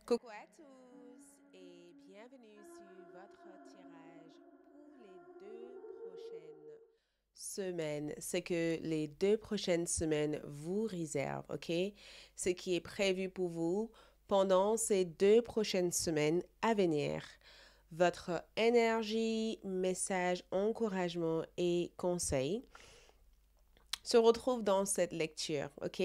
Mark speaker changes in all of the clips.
Speaker 1: Coucou à tous et bienvenue sur votre tirage pour les 2 prochaines semaines. C'est que les 2 prochaines semaines vous réservent, ok? Ce qui est prévu pour vous pendant ces 2 prochaines semaines à venir. Votre énergie, message, encouragement et conseils se retrouve dans cette lecture, ok?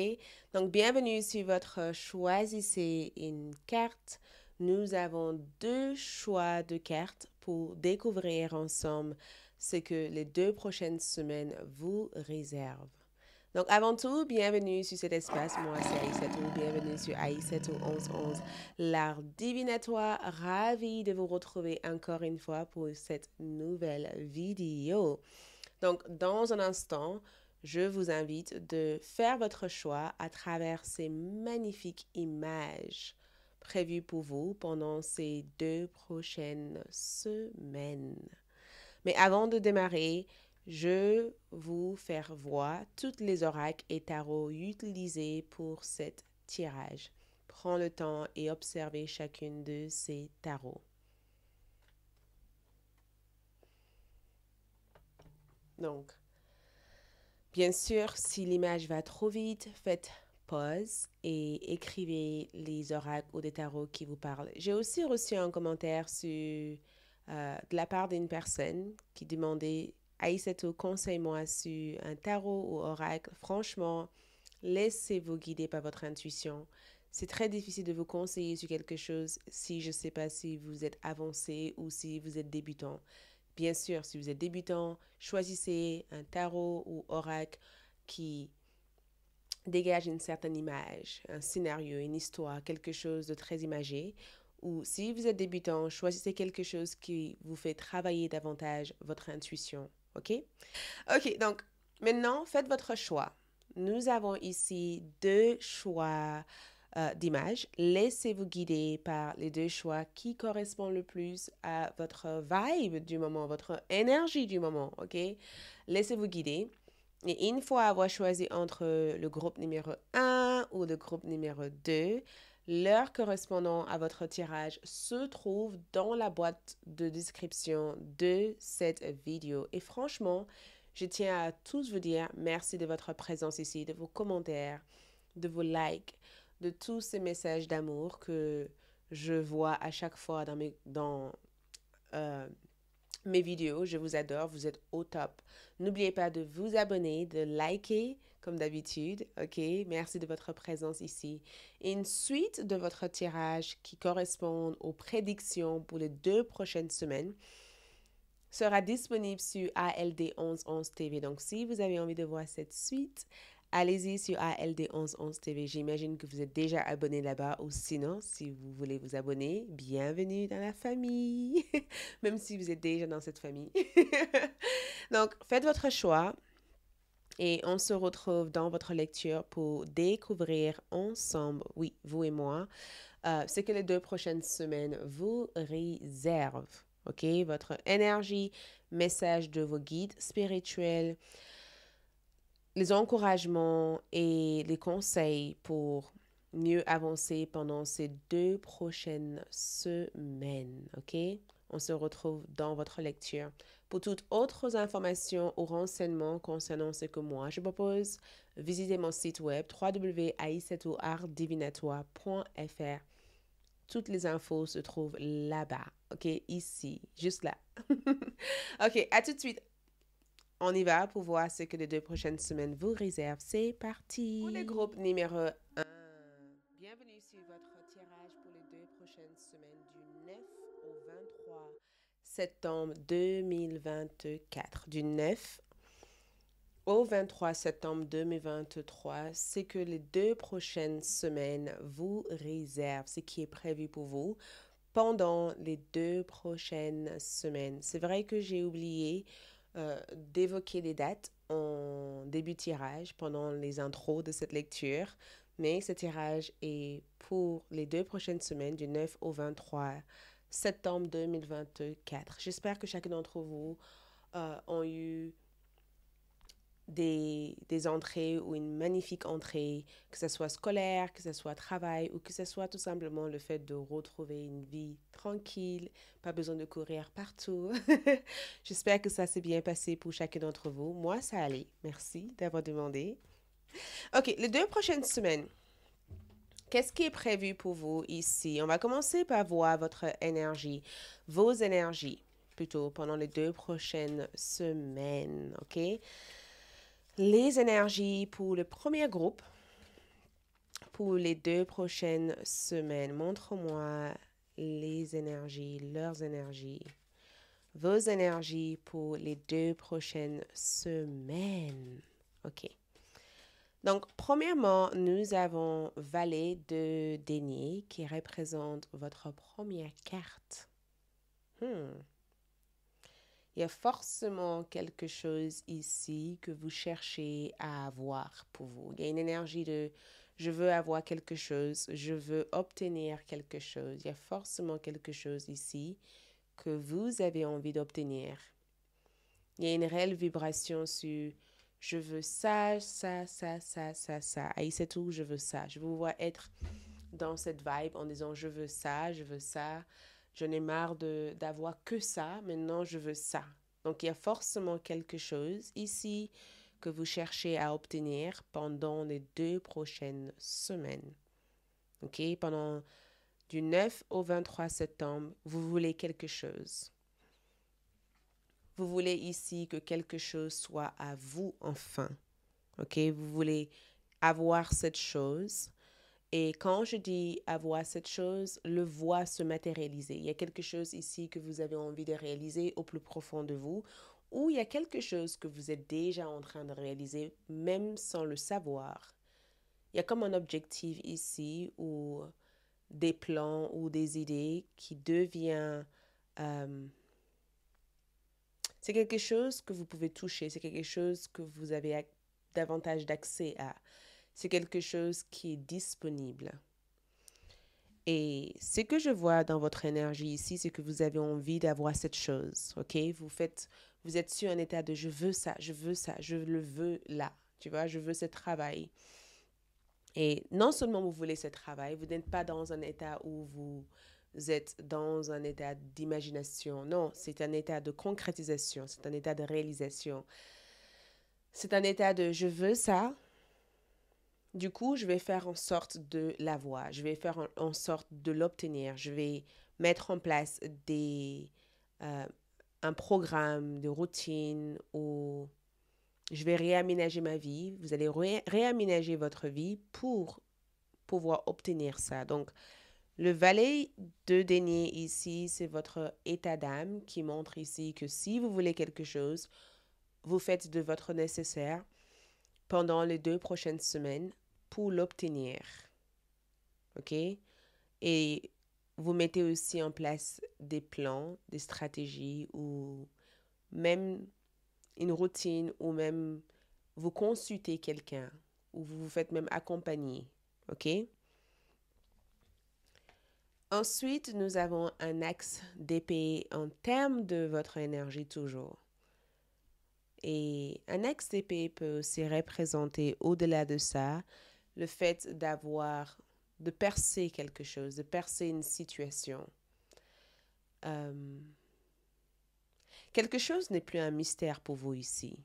Speaker 1: Donc, bienvenue sur votre choisissez une carte. Nous avons 2 choix de cartes pour découvrir ensemble ce que les 2 prochaines semaines vous réservent. Donc, avant tout, bienvenue sur cet espace. Moi, c'est Aïssatou. Bienvenue sur Aïssatou 1111, l'art divinatoire. Ravi de vous retrouver encore une fois pour cette nouvelle vidéo. Donc, dans un instant, je vous invite de faire votre choix à travers ces magnifiques images prévues pour vous pendant ces 2 prochaines semaines. Mais avant de démarrer, je vous faire voir toutes les oracles et tarots utilisés pour cet tirage. Prends le temps et observez chacune de ces tarots. Donc, bien sûr, si l'image va trop vite, faites pause et écrivez les oracles ou des tarots qui vous parlent. J'ai aussi reçu un commentaire de la part d'une personne qui demandait Aïssatou, conseille-moi sur un tarot ou oracle. Franchement, laissez-vous guider par votre intuition. C'est très difficile de vous conseiller sur quelque chose si je ne sais pas si vous êtes avancé ou si vous êtes débutant. Bien sûr, si vous êtes débutant, choisissez un tarot ou oracle qui dégage une certaine image, un scénario, une histoire, quelque chose de très imagé. Ou si vous êtes débutant, choisissez quelque chose qui vous fait travailler davantage votre intuition. OK? OK, donc maintenant, faites votre choix. Nous avons ici 2 choix d'images. Laissez-vous guider par les 2 choix qui correspondent le plus à votre vibe du moment, votre énergie du moment, ok? Laissez-vous guider. Et une fois avoir choisi entre le groupe numéro 1 ou le groupe numéro 2, l'heure correspondant à votre tirage se trouve dans la boîte de description de cette vidéo. Et franchement, je tiens à tous vous dire merci de votre présence ici, de vos commentaires, de vos likes, de tous ces messages d'amour que je vois à chaque fois dans mes vidéos. Je vous adore, vous êtes au top. N'oubliez pas de vous abonner, de liker comme d'habitude, ok? Merci de votre présence ici. Et une suite de votre tirage qui correspond aux prédictions pour les 2 prochaines semaines sera disponible sur ALD 1111 TV. Donc, si vous avez envie de voir cette suite, allez-y sur ALD 1111 TV. J'imagine que vous êtes déjà abonné là-bas ou sinon, si vous voulez vous abonner, bienvenue dans la famille, même si vous êtes déjà dans cette famille. Donc, faites votre choix et on se retrouve dans votre lecture pour découvrir ensemble, oui, vous et moi, ce que les 2 prochaines semaines vous réservent. OK? Votre énergie, message de vos guides spirituels, les encouragements et les conseils pour mieux avancer pendant ces 2 prochaines semaines. OK? On se retrouve dans votre lecture. Pour toutes autres informations ou renseignements concernant ce que moi je propose, visitez mon site web www.aïssatouartdivinatoire.fr. Toutes les infos se trouvent là-bas, OK? Ici, juste là. OK, à tout de suite. On y va pour voir ce que les 2 prochaines semaines vous réservent. C'est parti. Pour les groupes numéro 1, bienvenue sur votre tirage pour les 2 prochaines semaines du 9 au 23 septembre 2024. Du 9 au 23 septembre 2023, c'est que les 2 prochaines semaines vous réservent, ce qui est prévu pour vous pendant les 2 prochaines semaines. C'est vrai que j'ai oublié d'évoquer les dates en début de tirage pendant les intros de cette lecture, mais ce tirage est pour les 2 prochaines semaines du 9 au 23 septembre 2024. J'espère que chacun d'entre vous ont eu des entrées ou une magnifique entrée, que ce soit scolaire, que ce soit travail ou que ce soit tout simplement le fait de retrouver une vie tranquille, pas besoin de courir partout. J'espère que ça s'est bien passé pour chacun d'entre vous. Moi, ça allait. Merci d'avoir demandé. OK, les 2 prochaines semaines. Qu'est-ce qui est prévu pour vous ici? On va commencer par voir votre énergie, vos énergies, plutôt, pendant les 2 prochaines semaines, OK? Les énergies pour le premier groupe, pour les 2 prochaines semaines. Montre-moi les énergies, leurs énergies, vos énergies pour les 2 prochaines semaines. OK. Donc, premièrement, nous avons Valet de denier qui représente votre première carte. Il y a forcément quelque chose ici que vous cherchez à avoir pour vous. Il y a une énergie de je veux avoir quelque chose, je veux obtenir quelque chose. Il y a forcément quelque chose ici que vous avez envie d'obtenir. Il y a une réelle vibration sur je veux ça, ça, ça, ça, ça, ça. Et c'est tout, je veux ça. Je vous vois être dans cette vibe en disant je veux ça, je veux ça. J'en ai marre d'avoir que ça, maintenant je veux ça. Donc il y a forcément quelque chose ici que vous cherchez à obtenir pendant les 2 prochaines semaines. OK? Pendant du 9 au 23 septembre, vous voulez quelque chose. Vous voulez ici que quelque chose soit à vous enfin. OK? Vous voulez avoir cette chose. Et quand je dis avoir cette chose, le voir se matérialiser. Il y a quelque chose ici que vous avez envie de réaliser au plus profond de vous, ou il y a quelque chose que vous êtes déjà en train de réaliser, même sans le savoir. Il y a comme un objectif ici, ou des plans ou des idées qui devient... c'est quelque chose que vous pouvez toucher, c'est quelque chose que vous avez davantage d'accès à. C'est quelque chose qui est disponible. Et ce que je vois dans votre énergie ici, c'est que vous avez envie d'avoir cette chose, OK? Vous êtes sur un état de je veux ça, je veux ça, je le veux là, tu vois, je veux ce travail. Et non seulement vous voulez ce travail, vous n'êtes pas dans un état où vous êtes dans un état d'imagination. Non, c'est un état de concrétisation, c'est un état de réalisation. C'est un état de je veux ça. Du coup, je vais faire en sorte de l'avoir. Je vais faire en sorte de l'obtenir. Je vais mettre en place un programme de routine où je vais réaménager ma vie. Vous allez réaménager votre vie pour pouvoir obtenir ça. Donc, le valet de denier ici, c'est votre état d'âme qui montre ici que si vous voulez quelque chose, vous faites de votre nécessaire pendant les 2 prochaines semaines pour l'obtenir. OK? Et vous mettez aussi en place des plans, des stratégies ou même une routine ou même vous consultez quelqu'un ou vous vous faites même accompagner. OK? Ensuite, nous avons un axe d'épée en termes de votre énergie toujours. Et un axe d'épée peut aussi représenter au-delà de ça le fait de percer quelque chose, de percer une situation. Quelque chose n'est plus un mystère pour vous ici.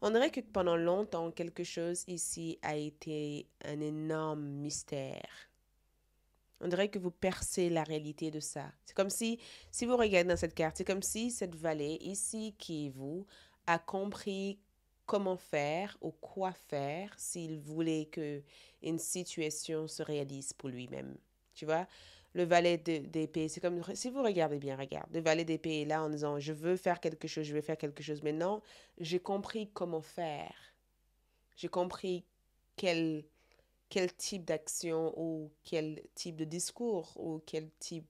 Speaker 1: On dirait que pendant longtemps, quelque chose ici a été un énorme mystère. On dirait que vous percez la réalité de ça. C'est comme si vous regardez dans cette carte, c'est comme si cette vallée ici qui est vous a compris comment faire ou quoi faire s'il voulait que une situation se réalise pour lui-même. Tu vois, le valet d'épée, c'est comme si vous regardez bien, regarde. Le valet d'épée est là en disant je veux faire quelque chose, je vais faire quelque chose. Maintenant, j'ai compris comment faire. J'ai compris quel type d'action ou quel type de discours ou quel type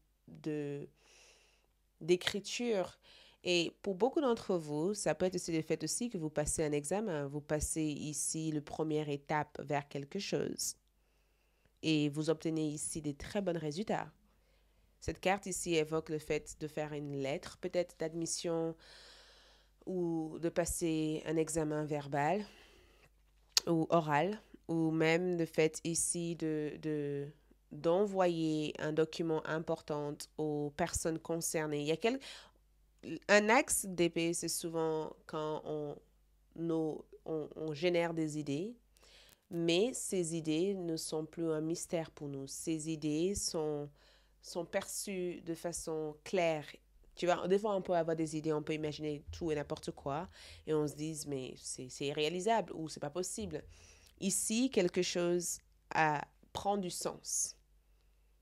Speaker 1: d'écriture. Et pour beaucoup d'entre vous, ça peut être aussi le fait aussi que vous passez un examen, vous passez ici la première étape vers quelque chose et vous obtenez ici des très bons résultats. Cette carte ici évoque le fait de faire une lettre peut-être d'admission ou de passer un examen verbal ou oral, ou même le fait ici d'envoyer un document important aux personnes concernées. Un axe d'épée, c'est souvent quand on génère des idées, mais ces idées ne sont plus un mystère pour nous. Ces idées sont perçues de façon claire. Tu vois, des fois, on peut avoir des idées, on peut imaginer tout et n'importe quoi, et on se dit, mais c'est irréalisable ou c'est pas possible. Ici, quelque chose prend du sens.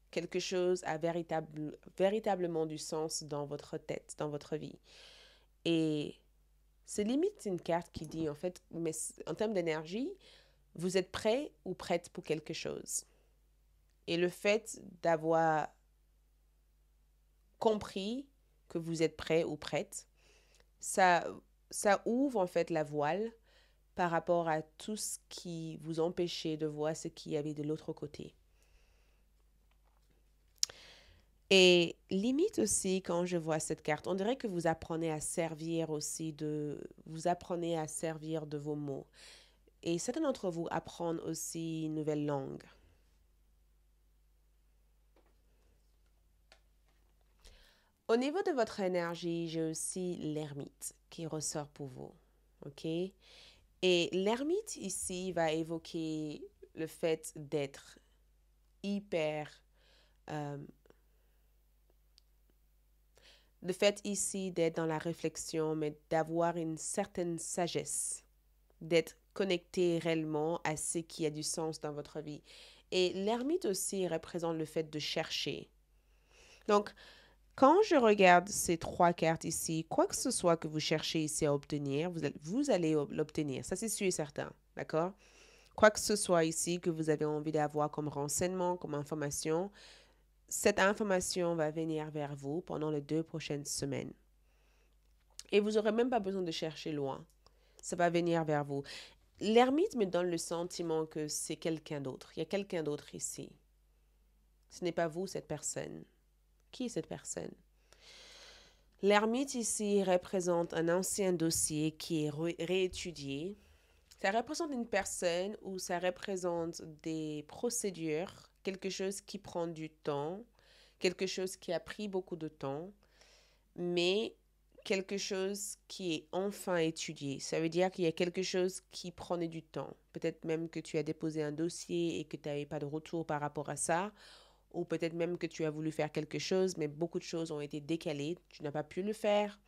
Speaker 1: Quelque chose a véritablement du sens dans votre tête, dans votre vie. Et c'est limite une carte qui dit, en fait, mais en termes d'énergie, vous êtes prêt ou prête pour quelque chose. Et le fait d'avoir compris que vous êtes prêt ou prête, ça, ça ouvre en fait la voile par rapport à tout ce qui vous empêchait de voir ce qu'il y avait de l'autre côté. Et limite aussi, quand je vois cette carte, on dirait que vous apprenez à servir aussi vous apprenez à servir de vos mots. Et certains d'entre vous apprennent aussi une nouvelle langue. Au niveau de votre énergie, j'ai aussi l'ermite qui ressort pour vous. OK? Et l'ermite ici va évoquer le fait d'être hyper... euh, le fait ici d'être dans la réflexion, mais d'avoir une certaine sagesse, d'être connecté réellement à ce qui a du sens dans votre vie. Et l'ermite aussi représente le fait de chercher. Donc, quand je regarde ces trois cartes ici, quoi que ce soit que vous cherchez ici à obtenir, vous allez l'obtenir. Ça, c'est sûr et certain. D'accord? Quoi que ce soit ici que vous avez envie d'avoir comme renseignement, comme information, cette information va venir vers vous pendant les 2 prochaines semaines. Et vous n'aurez même pas besoin de chercher loin. Ça va venir vers vous. L'ermite me donne le sentiment que c'est quelqu'un d'autre. Il y a quelqu'un d'autre ici. Ce n'est pas vous, cette personne. Qui est cette personne? L'ermite ici représente un ancien dossier qui est réétudié. Ça représente une personne ou ça représente des procédures, quelque chose qui prend du temps, quelque chose qui a pris beaucoup de temps, mais quelque chose qui est enfin étudié. Ça veut dire qu'il y a quelque chose qui prenait du temps. Peut-être même que tu as déposé un dossier et que tu n'avais pas de retour par rapport à ça, ou peut-être même que tu as voulu faire quelque chose, mais beaucoup de choses ont été décalées, tu n'as pas pu le faire.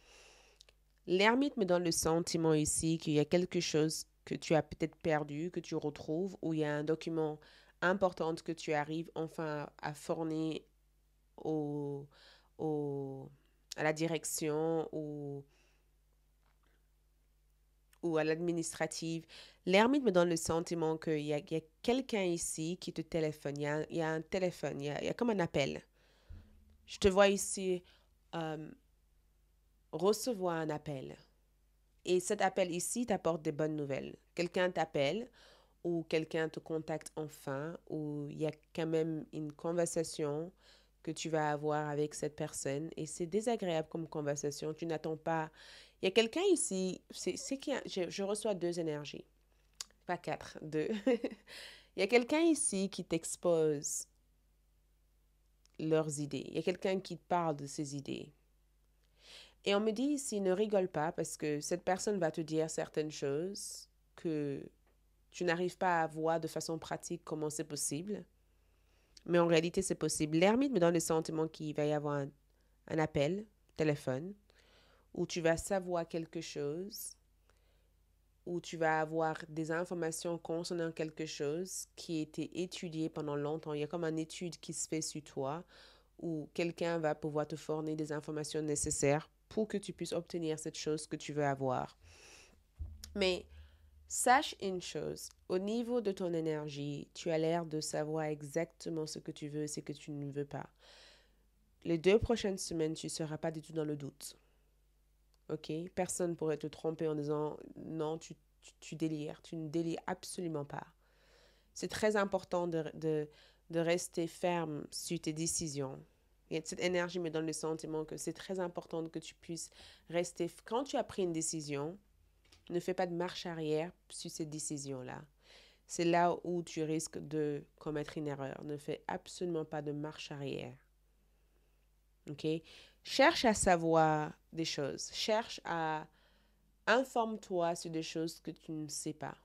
Speaker 1: L'ermite me donne le sentiment ici qu'il y a quelque chose que tu as peut-être perdu, que tu retrouves, ou il y a un document important que tu arrives enfin à fournir au, au, à la direction ou à l'administrative. L'ermite me donne le sentiment qu'il y a quelqu'un ici qui te téléphone. Il y a un téléphone, il y a comme un appel. Je te vois ici euh, recevoir un appel. Et cet appel ici t'apporte des bonnes nouvelles. Quelqu'un t'appelle ou quelqu'un te contacte enfin ou il y a quand même une conversation que tu vas avoir avec cette personne et c'est désagréable comme conversation. Tu n'attends pas. Il y a quelqu'un ici, je reçois deux énergies, pas quatre, deux. Il y a quelqu'un ici qui t'expose leurs idées. Il y a quelqu'un qui te parle de ses idées. Et on me dit ici, ne rigole pas parce que cette personne va te dire certaines choses que tu n'arrives pas à voir de façon pratique comment c'est possible. Mais en réalité, c'est possible. L'ermite me donne le sentiment qu'il va y avoir un appel, téléphone, où tu vas savoir quelque chose, où tu vas avoir des informations concernant quelque chose qui a été étudié pendant longtemps. Il y a comme une étude qui se fait sur toi, où quelqu'un va pouvoir te fournir des informations nécessaires pour que tu puisses obtenir cette chose que tu veux avoir. Mais sache une chose, au niveau de ton énergie, tu as l'air de savoir exactement ce que tu veux et ce que tu ne veux pas. Les 2 prochaines semaines, tu ne seras pas du tout dans le doute. OK? Personne ne pourrait te tromper en disant non, tu délires. Tu ne délires absolument pas. C'est très important de rester ferme sur tes décisions. Et cette énergie me donne le sentiment que c'est très important que tu puisses rester. Quand tu as pris une décision, ne fais pas de marche arrière sur cette décision-là. C'est là où tu risques de commettre une erreur. Ne fais absolument pas de marche arrière. OK? Cherche à savoir des choses. Cherche à informe-toi sur des choses que tu ne sais pas.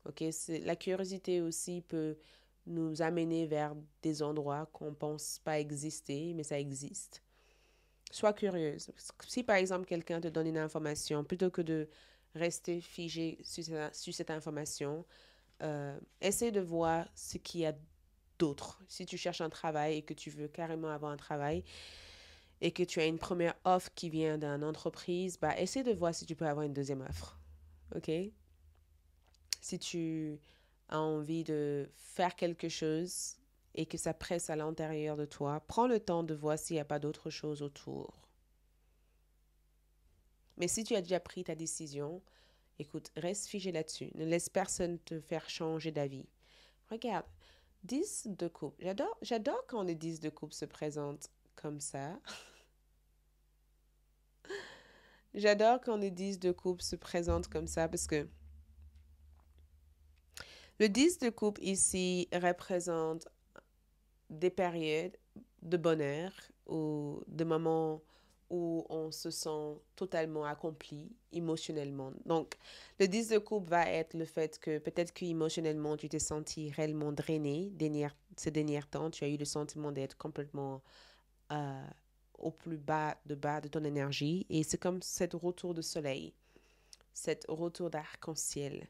Speaker 1: OK? La curiosité aussi peut nous amener vers des endroits qu'on ne pense pas exister, mais ça existe. Sois curieuse. Si par exemple quelqu'un te donne une information, plutôt que de rester figé sur cette information, essaie de voir ce qu'il y a d'autre. Si tu cherches un travail et que tu veux carrément avoir un travail et que tu as une première offre qui vient d'une entreprise, bah, essaie de voir si tu peux avoir une deuxième offre. OK? Si tu as envie de faire quelque chose et que ça presse à l'intérieur de toi, prends le temps de voir s'il n'y a pas d'autre chose autour. Mais si tu as déjà pris ta décision, écoute, reste figé là-dessus. Ne laisse personne te faire changer d'avis. Regarde, 10 de coupe. J'adore quand les 10 de coupe se présentent comme ça. J'adore quand les 10 de coupe se présentent comme ça parce que le 10 de coupe ici représente des périodes de bonheur ou de moments où on se sent totalement accompli émotionnellement. Donc, le 10 de coupe va être le fait que peut-être qu'émotionnellement, tu t'es senti réellement drainé ces derniers temps. Tu as eu le sentiment d'être complètement euh, au plus bas de ton énergie. Et c'est comme cet retour de soleil, cet retour d'arc-en-ciel,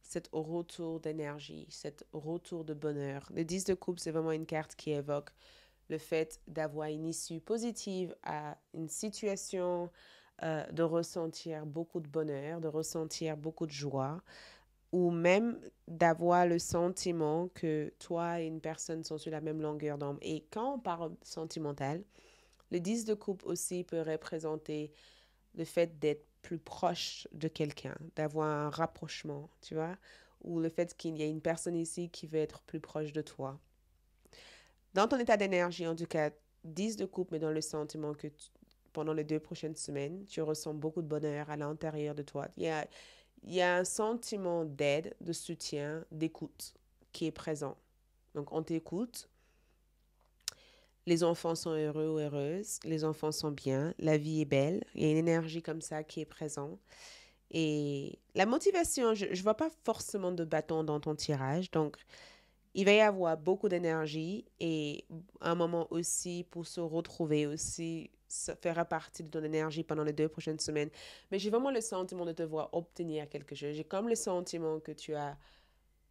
Speaker 1: cet retour d'énergie, cet retour de bonheur. Le 10 de coupe, c'est vraiment une carte qui évoque le fait d'avoir une issue positive à une situation, de ressentir beaucoup de bonheur, de ressentir beaucoup de joie, ou même d'avoir le sentiment que toi et une personne sont sur la même longueur d'onde. Et quand on parle sentimental, le 10 de coupe aussi peut représenter le fait d'être plus proche de quelqu'un, d'avoir un rapprochement, tu vois, ou le fait qu'il y a une personne ici qui veut être plus proche de toi. Dans ton état d'énergie, en tout cas, 10 de coupe, mais dans le sentiment que pendant les 2 prochaines semaines, tu ressens beaucoup de bonheur à l'intérieur de toi. Il y a un sentiment d'aide, de soutien, d'écoute qui est présent. Donc, on t'écoute. Les enfants sont heureux ou heureuses. Les enfants sont bien. La vie est belle. Il y a une énergie comme ça qui est présente. Et la motivation, je ne vois pas forcément de bâton dans ton tirage. Donc, il va y avoir beaucoup d'énergie et un moment aussi pour se retrouver aussi, ça fera partie de ton énergie pendant les 2 prochaines semaines. Mais j'ai vraiment le sentiment de te voir obtenir quelque chose. J'ai comme le sentiment que tu as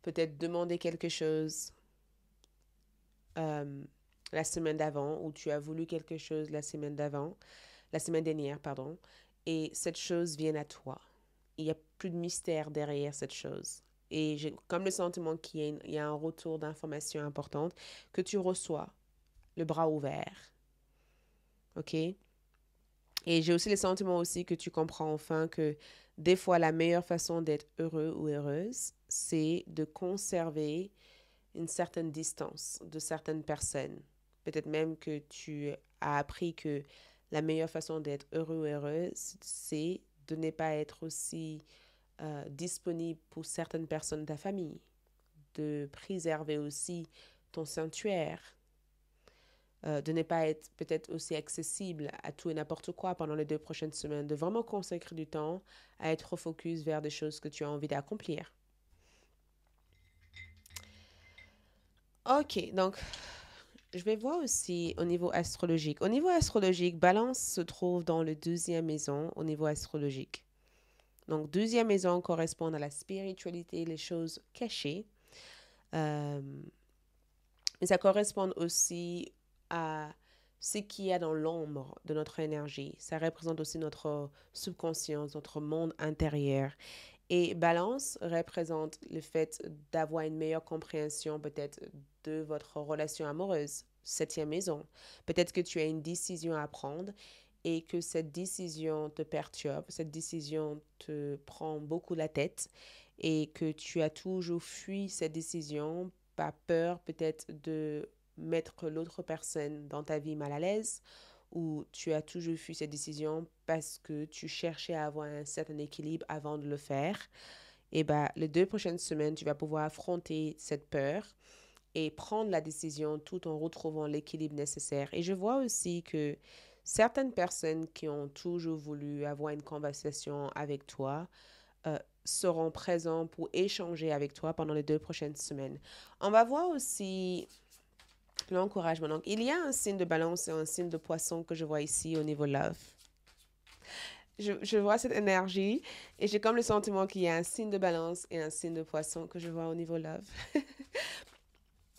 Speaker 1: peut-être demandé quelque chose euh, la semaine d'avant ou tu as voulu quelque chose la semaine dernière, pardon, et cette chose vient à toi. Il n'y a plus de mystère derrière cette chose. Et j'ai comme le sentiment qu'il y a un retour d'information importante que tu reçois, le bras ouvert. OK? Et j'ai aussi le sentiment aussi que tu comprends enfin que des fois, la meilleure façon d'être heureux ou heureuse, c'est de conserver une certaine distance de certaines personnes. Peut-être même que tu as appris que la meilleure façon d'être heureux ou heureuse, c'est de ne pas être aussi disponible pour certaines personnes de ta famille, de préserver aussi ton sanctuaire, de ne pas être peut-être aussi accessible à tout et n'importe quoi pendant les 2 prochaines semaines, de vraiment consacrer du temps à être focus vers des choses que tu as envie d'accomplir. Ok, donc je vais voir aussi au niveau astrologique. Au niveau astrologique, Balance se trouve dans le 12e maison au niveau astrologique. Donc, 12e maison correspond à la spiritualité, les choses cachées. Euh, mais ça correspond aussi à ce qu'il y a dans l'ombre de notre énergie. Ça représente aussi notre subconscience, notre monde intérieur. Et Balance représente le fait d'avoir une meilleure compréhension peut-être de votre relation amoureuse, 7e maison. Peut-être que tu as une décision à prendre et que cette décision te perturbe, cette décision te prend beaucoup la tête et que tu as toujours fui cette décision par peur peut-être de mettre l'autre personne dans ta vie mal à l'aise ou tu as toujours fait cette décision parce que tu cherchais à avoir un certain équilibre avant de le faire, et bah, les 2 prochaines semaines, tu vas pouvoir affronter cette peur et prendre la décision tout en retrouvant l'équilibre nécessaire. Et je vois aussi que certaines personnes qui ont toujours voulu avoir une conversation avec toi seront présents pour échanger avec toi pendant les 2 prochaines semaines. On va voir aussi l'encouragement. Donc, il y a un signe de balance et un signe de poisson que je vois ici au niveau love. Je vois cette énergie et j'ai comme le sentiment qu'il y a un signe de balance et un signe de poisson que je vois au niveau love.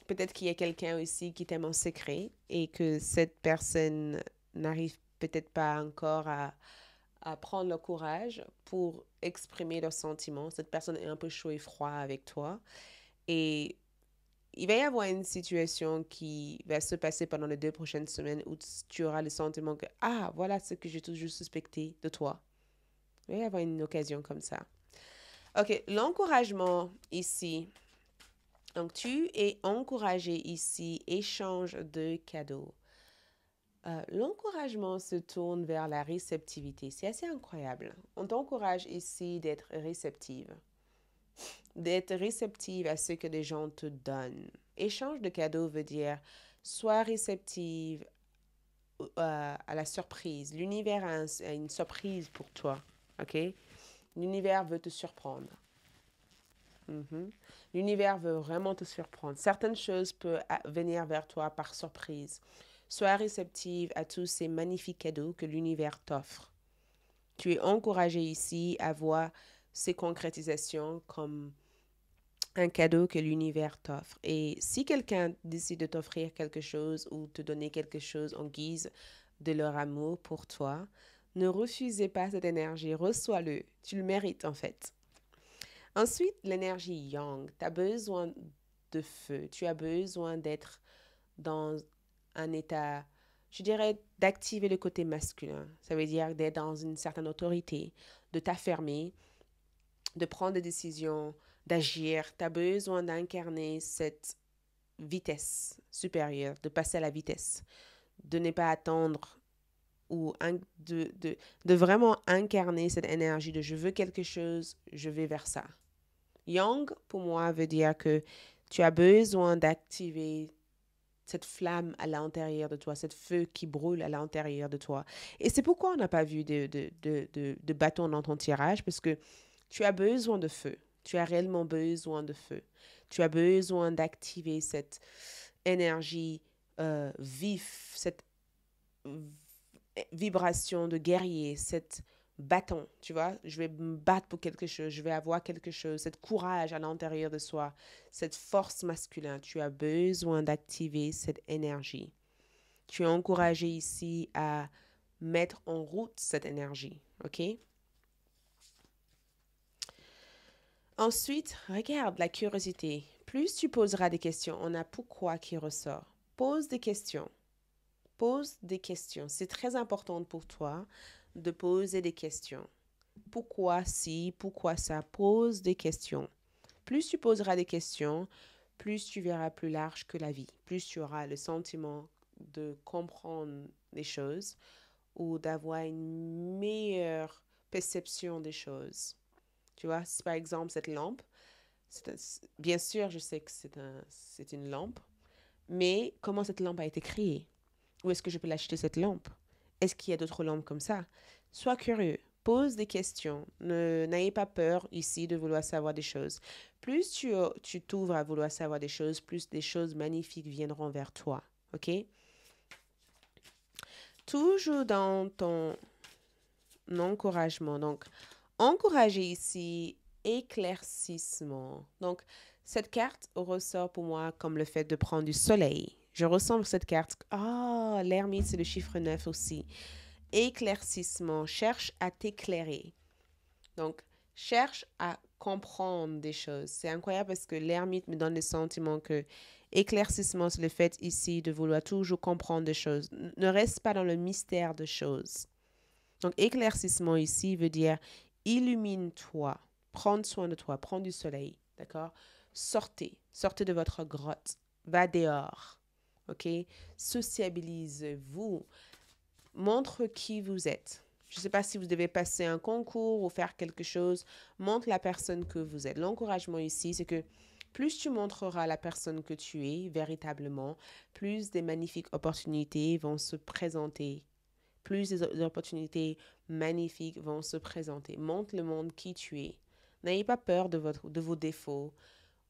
Speaker 1: Peut-être qu'il y a quelqu'un aussi qui t'aime en secret et que cette personne n'arrive peut-être pas encore à prendre le courage pour exprimer leurs sentiments. Cette personne est un peu chaud et froid avec toi. Et il va y avoir une situation qui va se passer pendant les 2 prochaines semaines où tu auras le sentiment que, ah, voilà ce que j'ai toujours suspecté de toi. Il va y avoir une occasion comme ça. OK, l'encouragement ici. Donc, tu es encouragé ici, échange de cadeaux. L'encouragement se tourne vers la réceptivité. C'est assez incroyable. On t'encourage ici d'être réceptive. D'être réceptive à ce que les gens te donnent. Échange de cadeaux veut dire sois réceptive à la surprise. L'univers a une surprise pour toi. OK? L'univers veut te surprendre. L'univers veut vraiment te surprendre. Certaines choses peuvent venir vers toi par surprise. Sois réceptive à tous ces magnifiques cadeaux que l'univers t'offre. Tu es encouragé ici à voir ces concrétisations comme un cadeau que l'univers t'offre. Et si quelqu'un décide de t'offrir quelque chose ou te donner quelque chose en guise de leur amour pour toi, ne refusez pas cette énergie, reçois-le. Tu le mérites en fait. Ensuite, l'énergie yang. Tu as besoin de feu. Tu as besoin d'être dans un état, je dirais, d'activer le côté masculin. Ça veut dire d'être dans une certaine autorité, de t'affirmer, de prendre des décisions, d'agir. Tu as besoin d'incarner cette vitesse supérieure, de passer à la vitesse, de ne pas attendre ou de vraiment incarner cette énergie de je veux quelque chose, je vais vers ça. Yang, pour moi, veut dire que tu as besoin d'activer cette flamme à l'intérieur de toi, cette feu qui brûle à l'intérieur de toi. Et c'est pourquoi on n'a pas vu de bâton dans ton tirage, parce que tu as besoin de feu. Tu as réellement besoin de feu. Tu as besoin d'activer cette énergie vive, cette vibration de guerrier, cette bâton, tu vois, je vais me battre pour quelque chose, je vais avoir quelque chose, cette courage à l'intérieur de soi, cette force masculine, tu as besoin d'activer cette énergie. Tu es encouragé ici à mettre en route cette énergie, ok? Ensuite, regarde la curiosité. Plus tu poseras des questions, on a pourquoi qui ressort. Pose des questions. Pose des questions. C'est très important pour toi de poser des questions. Pourquoi si, pourquoi ça? Pose des questions. Plus tu poseras des questions, plus tu verras plus large que la vie. Plus tu auras le sentiment de comprendre les choses ou d'avoir une meilleure perception des choses. Tu vois, si par exemple cette lampe, bien sûr, je sais que c'est une lampe, mais comment cette lampe a été créée? Où est-ce que je peux l'acheter cette lampe? Est-ce qu'il y a d'autres lampes comme ça? Sois curieux, pose des questions. N'ayez pas peur ici de vouloir savoir des choses. Plus tu t'ouvres à vouloir savoir des choses, plus des choses magnifiques viendront vers toi. OK? Toujours dans ton encouragement. Donc, encourager ici, éclaircissement. Donc, cette carte ressort pour moi comme le fait de prendre du soleil. Je ressens cette carte. Ah, l'ermite, c'est le chiffre 9 aussi. Éclaircissement. Cherche à t'éclairer. Donc, cherche à comprendre des choses. C'est incroyable parce que l'ermite me donne le sentiment que éclaircissement, c'est le fait ici de vouloir toujours comprendre des choses. Ne reste pas dans le mystère des choses. Donc, éclaircissement ici veut dire illumine-toi, prends soin de toi, prends du soleil, d'accord? Sortez de votre grotte, va dehors, OK? Sociabilisez-vous. Montre qui vous êtes. Je ne sais pas si vous devez passer un concours ou faire quelque chose. Montre la personne que vous êtes. L'encouragement ici, c'est que plus tu montreras la personne que tu es véritablement, plus des magnifiques opportunités vont se présenter. Plus des opportunités magnifiques vont se présenter. Montre le monde qui tu es. N'ayez pas peur de vos défauts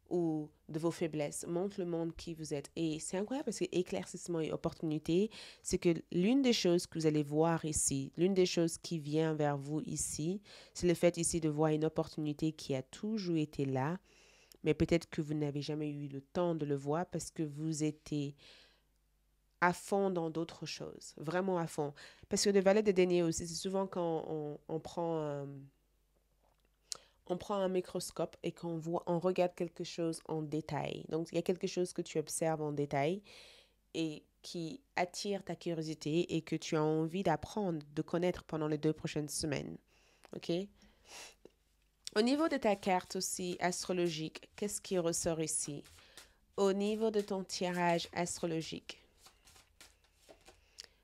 Speaker 1: ou de vos faiblesses. Montre le monde qui vous êtes. Et c'est incroyable parce que éclaircissement et opportunité, c'est que l'une des choses que vous allez voir ici, l'une des choses qui vient vers vous ici, c'est le fait ici de voir une opportunité qui a toujours été là, mais peut-être que vous n'avez jamais eu le temps de le voir parce que vous étiez à fond dans d'autres choses, vraiment à fond. Parce que le valet de denier aussi, c'est souvent quand on prend un microscope et on regarde quelque chose en détail. Donc, il y a quelque chose que tu observes en détail et qui attire ta curiosité et que tu as envie d'apprendre, de connaître pendant les 2 prochaines semaines. OK? Au niveau de ta carte aussi astrologique, qu'est-ce qui ressort ici? Au niveau de ton tirage astrologique.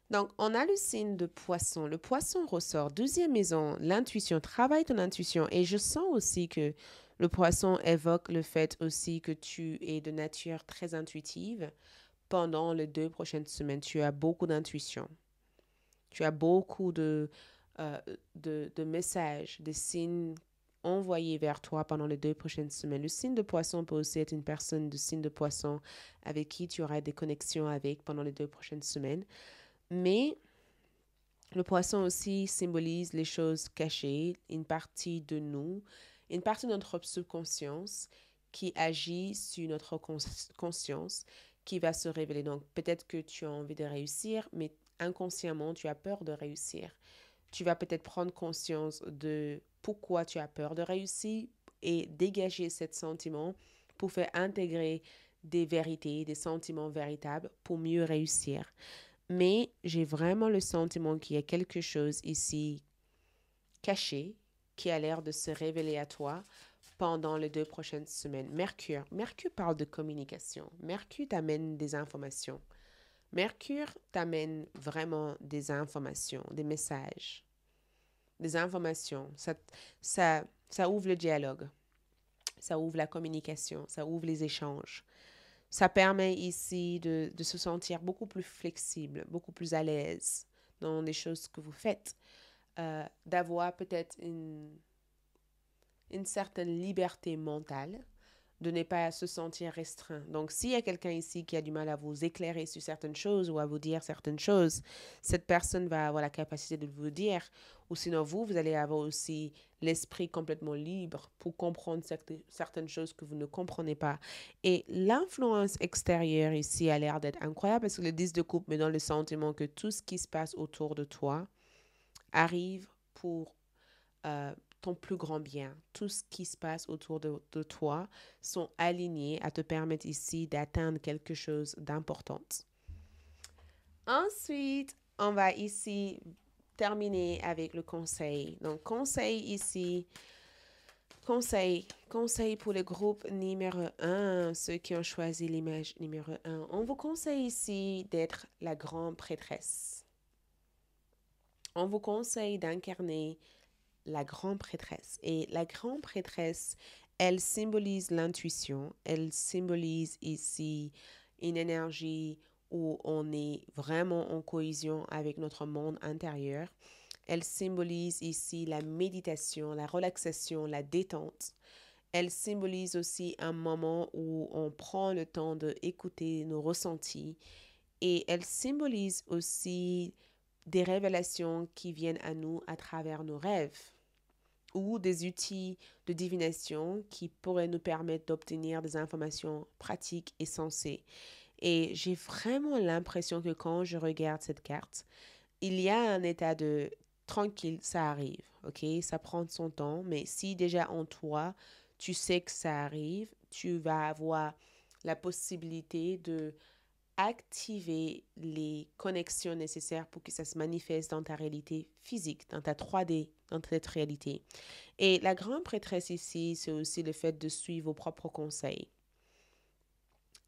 Speaker 1: Donc, on a le signe de poisson. Le poisson ressort. 12e maison, l'intuition. Travaille ton intuition. Et je sens aussi que le poisson évoque le fait aussi que tu es de nature très intuitive. Pendant les 2 prochaines semaines, tu as beaucoup d'intuition. Tu as beaucoup de messages, de signes envoyés vers toi pendant les 2 prochaines semaines. Le signe de poisson peut aussi être une personne de signe de poisson avec qui tu auras des connexions avec pendant les 2 prochaines semaines. Mais le poisson aussi symbolise les choses cachées, une partie de nous, une partie de notre subconscience qui agit sur notre conscience, qui va se révéler. Donc, peut-être que tu as envie de réussir, mais inconsciemment, tu as peur de réussir. Tu vas peut-être prendre conscience de pourquoi tu as peur de réussir et dégager ce sentiment pour faire intégrer des vérités, des sentiments véritables pour mieux réussir. Mais j'ai vraiment le sentiment qu'il y a quelque chose ici caché qui a l'air de se révéler à toi pendant les 2 prochaines semaines. Mercure. Mercure parle de communication. Mercure t'amène des informations. Mercure t'amène vraiment des informations, des messages, des informations. Ça ouvre le dialogue. Ça ouvre la communication. Ça ouvre les échanges. Ça permet ici de se sentir beaucoup plus flexible, beaucoup plus à l'aise dans les choses que vous faites, d'avoir peut-être une certaine liberté mentale, de ne pas se sentir restreint. Donc, s'il y a quelqu'un ici qui a du mal à vous éclairer sur certaines choses ou à vous dire certaines choses, cette personne va avoir la capacité de vous dire. Ou sinon, vous allez avoir aussi l'esprit complètement libre pour comprendre certaines choses que vous ne comprenez pas. Et l'influence extérieure ici a l'air d'être incroyable parce que le 10 de coupe me donne le sentiment que tout ce qui se passe autour de toi arrive pour ton plus grand bien. Tout ce qui se passe autour de toi sont alignés à te permettre ici d'atteindre quelque chose d'important. Ensuite, on va ici terminer avec le conseil. Donc, conseil ici, conseil pour le groupe numéro 1, ceux qui ont choisi l'image numéro 1. On vous conseille ici d'être la grande prêtresse. On vous conseille d'incarner la grande prêtresse. Et la grande prêtresse, elle symbolise l'intuition. Elle symbolise ici une énergie où on est vraiment en cohésion avec notre monde intérieur. Elle symbolise ici la méditation, la relaxation, la détente. Elle symbolise aussi un moment où on prend le temps d'écouter nos ressentis. Et elle symbolise aussi des révélations qui viennent à nous à travers nos rêves ou des outils de divination qui pourraient nous permettre d'obtenir des informations pratiques et sensées. Et j'ai vraiment l'impression que quand je regarde cette carte, il y a un état de tranquille, ça arrive, ok? Ça prend son temps, mais si déjà en toi, tu sais que ça arrive, tu vas avoir la possibilité de activer les connexions nécessaires pour que ça se manifeste dans ta réalité physique, dans ta 3D, dans cette réalité. Et la grande prêtresse ici, c'est aussi le fait de suivre vos propres conseils,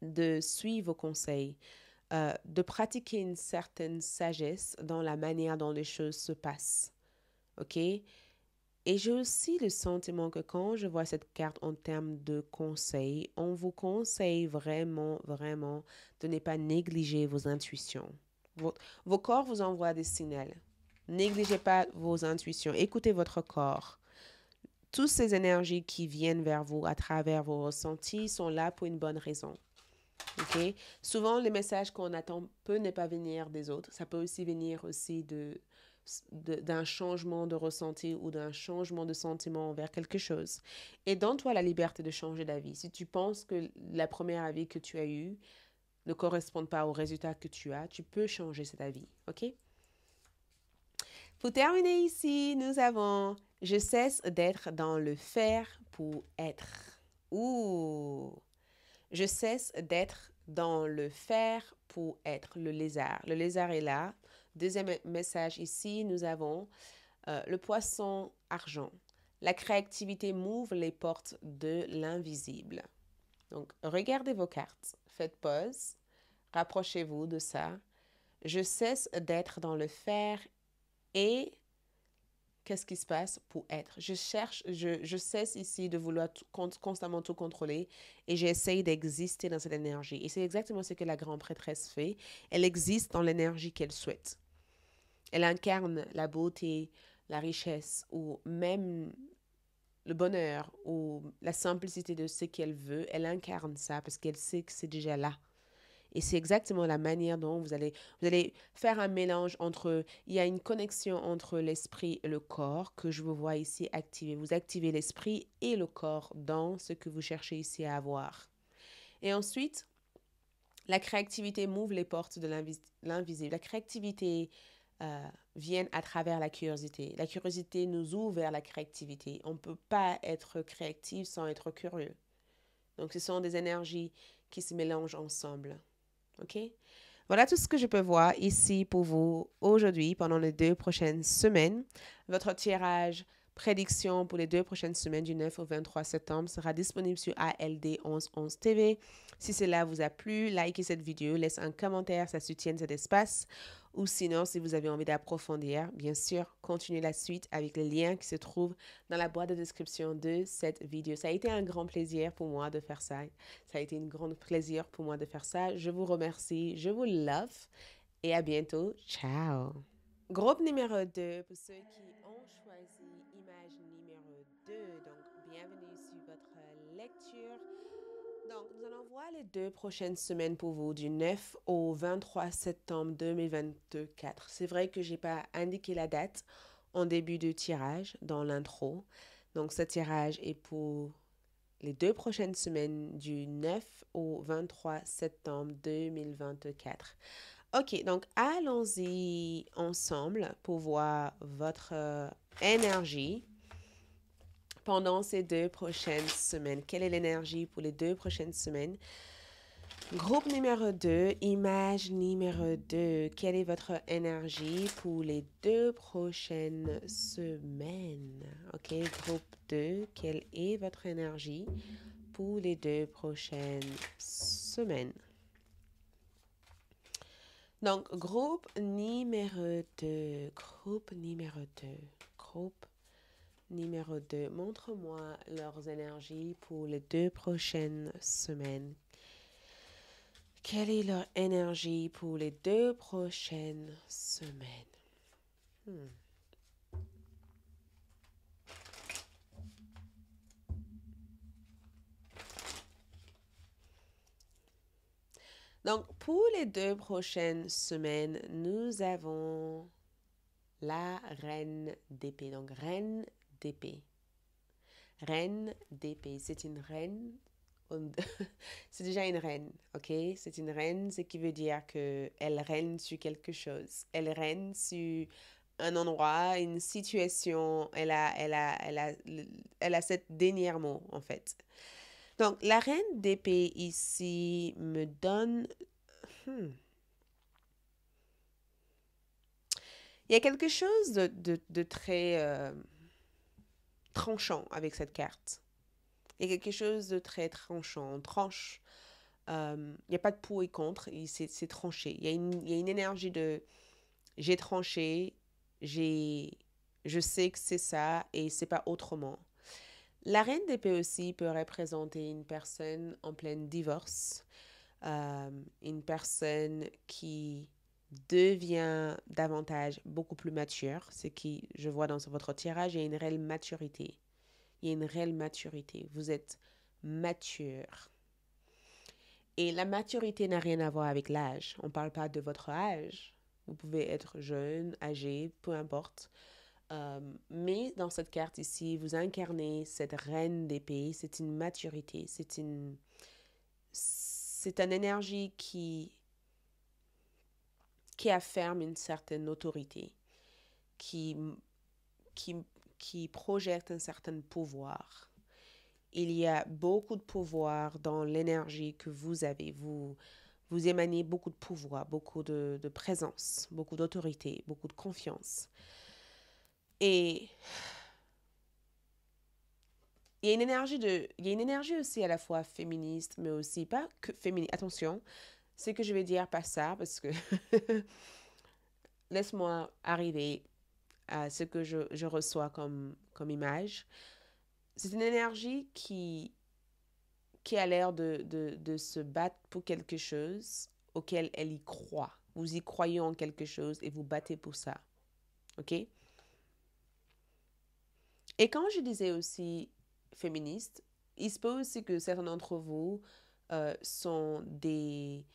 Speaker 1: de suivre vos conseils. de pratiquer une certaine sagesse dans la manière dont les choses se passent. OK? Et j'ai aussi le sentiment que quand je vois cette carte en termes de conseils, on vous conseille vraiment, vraiment de ne pas négliger vos intuitions. Vos corps vous envoient des signaux. Négligez pas vos intuitions. Écoutez votre corps. Toutes ces énergies qui viennent vers vous à travers vos ressentis sont là pour une bonne raison. OK? Souvent, les messages qu'on attend peut ne pas venir des autres. Ça peut aussi venir aussi d'un changement de ressenti ou d'un changement de sentiment envers quelque chose. Et donne-toi la liberté de changer d'avis. Si tu penses que la première avis que tu as eu ne correspond pas au résultat que tu as, tu peux changer cet avis. OK? Pour terminer ici, nous avons je cesse d'être dans le faire pour être. Ouh! Je cesse d'être dans le faire pour être le lézard. Le lézard est là. Deuxième message ici, nous avons le poisson argent. La créativité m'ouvre les portes de l'invisible. Donc, regardez vos cartes. Faites pause. Rapprochez-vous de ça. Je cesse d'être dans le faire et qu'est-ce qui se passe pour être. Je cesse ici de vouloir constamment tout contrôler et j'essaye d'exister dans cette énergie. Et c'est exactement ce que la grande prêtresse fait. Elle existe dans l'énergie qu'elle souhaite. Elle incarne la beauté, la richesse ou même le bonheur ou la simplicité de ce qu'elle veut. Elle incarne ça parce qu'elle sait que c'est déjà là. Et c'est exactement la manière dont vous allez faire un mélange entre, il y a une connexion entre l'esprit et le corps que je vous vois ici activer. Vous activez l'esprit et le corps dans ce que vous cherchez ici à avoir. Et ensuite, la créativité m'ouvre les portes de l'invisible. La créativité vient à travers la curiosité. La curiosité nous ouvre vers la créativité. On ne peut pas être créatif sans être curieux. Donc, ce sont des énergies qui se mélangent ensemble. OK? Voilà tout ce que je peux voir ici pour vous aujourd'hui pendant les 2 prochaines semaines. Votre tirage prédiction pour les 2 prochaines semaines du 9 au 23 septembre sera disponible sur ALD 1111 TV. Si cela vous a plu, likez cette vidéo, laissez un commentaire, ça soutient cet espace. Ou sinon, si vous avez envie d'approfondir, bien sûr, continuez la suite avec les liens qui se trouvent dans la boîte de description de cette vidéo. Ça a été un grand plaisir pour moi de faire ça. Ça a été un grand plaisir pour moi de faire ça. Je vous remercie, je vous love et à bientôt. Ciao! Groupe numéro 2, pour ceux qui ont choisi image numéro 2, donc bienvenue sur votre lecture. Donc, nous allons voir les 2 prochaines semaines pour vous, du 9 au 23 septembre 2024. C'est vrai que je n'ai pas indiqué la date en début de tirage dans l'intro. Donc, ce tirage est pour les 2 prochaines semaines du 9 au 23 septembre 2024. OK, donc allons-y ensemble pour voir votre énergie pendant ces 2 prochaines semaines. Quelle est l'énergie pour les 2 prochaines semaines? Groupe numéro 2, image numéro 2. Quelle est votre énergie pour les 2 prochaines semaines? OK, groupe 2, quelle est votre énergie pour les 2 prochaines semaines? Donc, groupe numéro 2, groupe numéro 2, groupe numéro 2. Montre-moi leurs énergies pour les 2 prochaines semaines. Quelle est leur énergie pour les 2 prochaines semaines? Donc, pour les 2 prochaines semaines, nous avons la reine d'épée. Donc, reine d'épée. Reine d'épée. C'est une reine. C'est déjà une reine, ok? C'est une reine, ce qui veut dire qu'elle règne sur quelque chose. Elle règne sur un endroit, une situation. Elle a cet dernier mot, en fait. Donc, la reine d'épée ici me donne... Il y a quelque chose de très tranchant avec cette carte. Il y a quelque chose de très tranchant. On tranche Il n'y a pas de pour et contre, c'est tranché. Il y a une énergie de j'ai tranché, je sais que c'est ça et c'est pas autrement. La reine d'épée aussi peut représenter une personne en pleine divorce, une personne qui devient davantage beaucoup plus mature, ce qui, je vois dans votre tirage, il y a une réelle maturité. Il y a une réelle maturité. Vous êtes mature. Et la maturité n'a rien à voir avec l'âge. On ne parle pas de votre âge. Vous pouvez être jeune, âgé, peu importe. Mais dans cette carte ici, vous incarnez cette reine d'épée. C'est une maturité. C'est une énergie qui affirme une certaine autorité, qui, qui, qui projette un certain pouvoir. Il y a beaucoup de pouvoir dans l'énergie que vous avez. Vous émanez beaucoup de pouvoir, beaucoup de présence, beaucoup d'autorité, beaucoup de confiance. Et il y a une énergie aussi à la fois féministe, mais aussi pas que féministe. Attention, c'est que je vais dire pas ça parce que laisse-moi arriver à ce que je reçois comme image. C'est une énergie qui a l'air de se battre pour quelque chose auquel elle y croit. Vous y croyez en quelque chose et vous battez pour ça. OK? Et quand je disais aussi féministe, il se peut aussi que certains d'entre vous sont des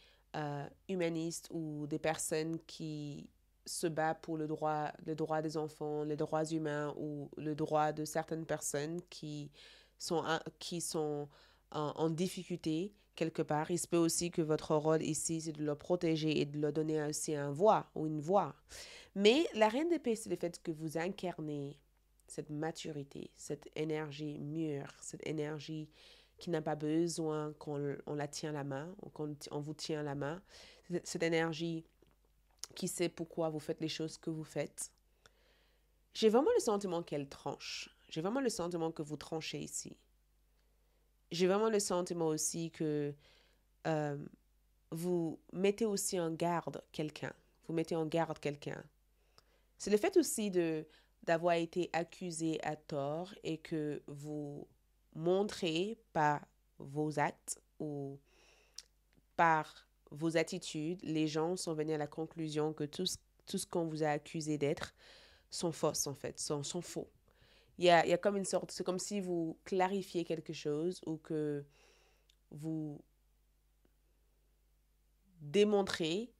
Speaker 1: humanistes ou des personnes qui se battent pour le droit des enfants, les droits humains ou le droit de certaines personnes qui sont en difficulté quelque part. Il se peut aussi que votre rôle ici, c'est de le protéger et de leur donner aussi un voix ou une voix. Mais la reine d'épée, c'est le fait que vous incarnez cette maturité, cette énergie mûre, cette énergie qui n'a pas besoin qu'on la tient la main, on vous tient la main, cette énergie qui sait pourquoi vous faites les choses que vous faites. J'ai vraiment le sentiment qu'elle tranche. J'ai vraiment le sentiment que vous tranchez ici. J'ai vraiment le sentiment aussi que vous mettez aussi en garde quelqu'un. Vous mettez en garde quelqu'un. C'est le fait aussi d'avoir été accusé à tort et que vous montrez par vos actes ou par vos attitudes, les gens sont venus à la conclusion que tout ce qu'on vous a accusé d'être sont fausses en fait, sont faux. Il y a comme une sorte, c'est comme si vous clarifiez quelque chose ou que vous démontrez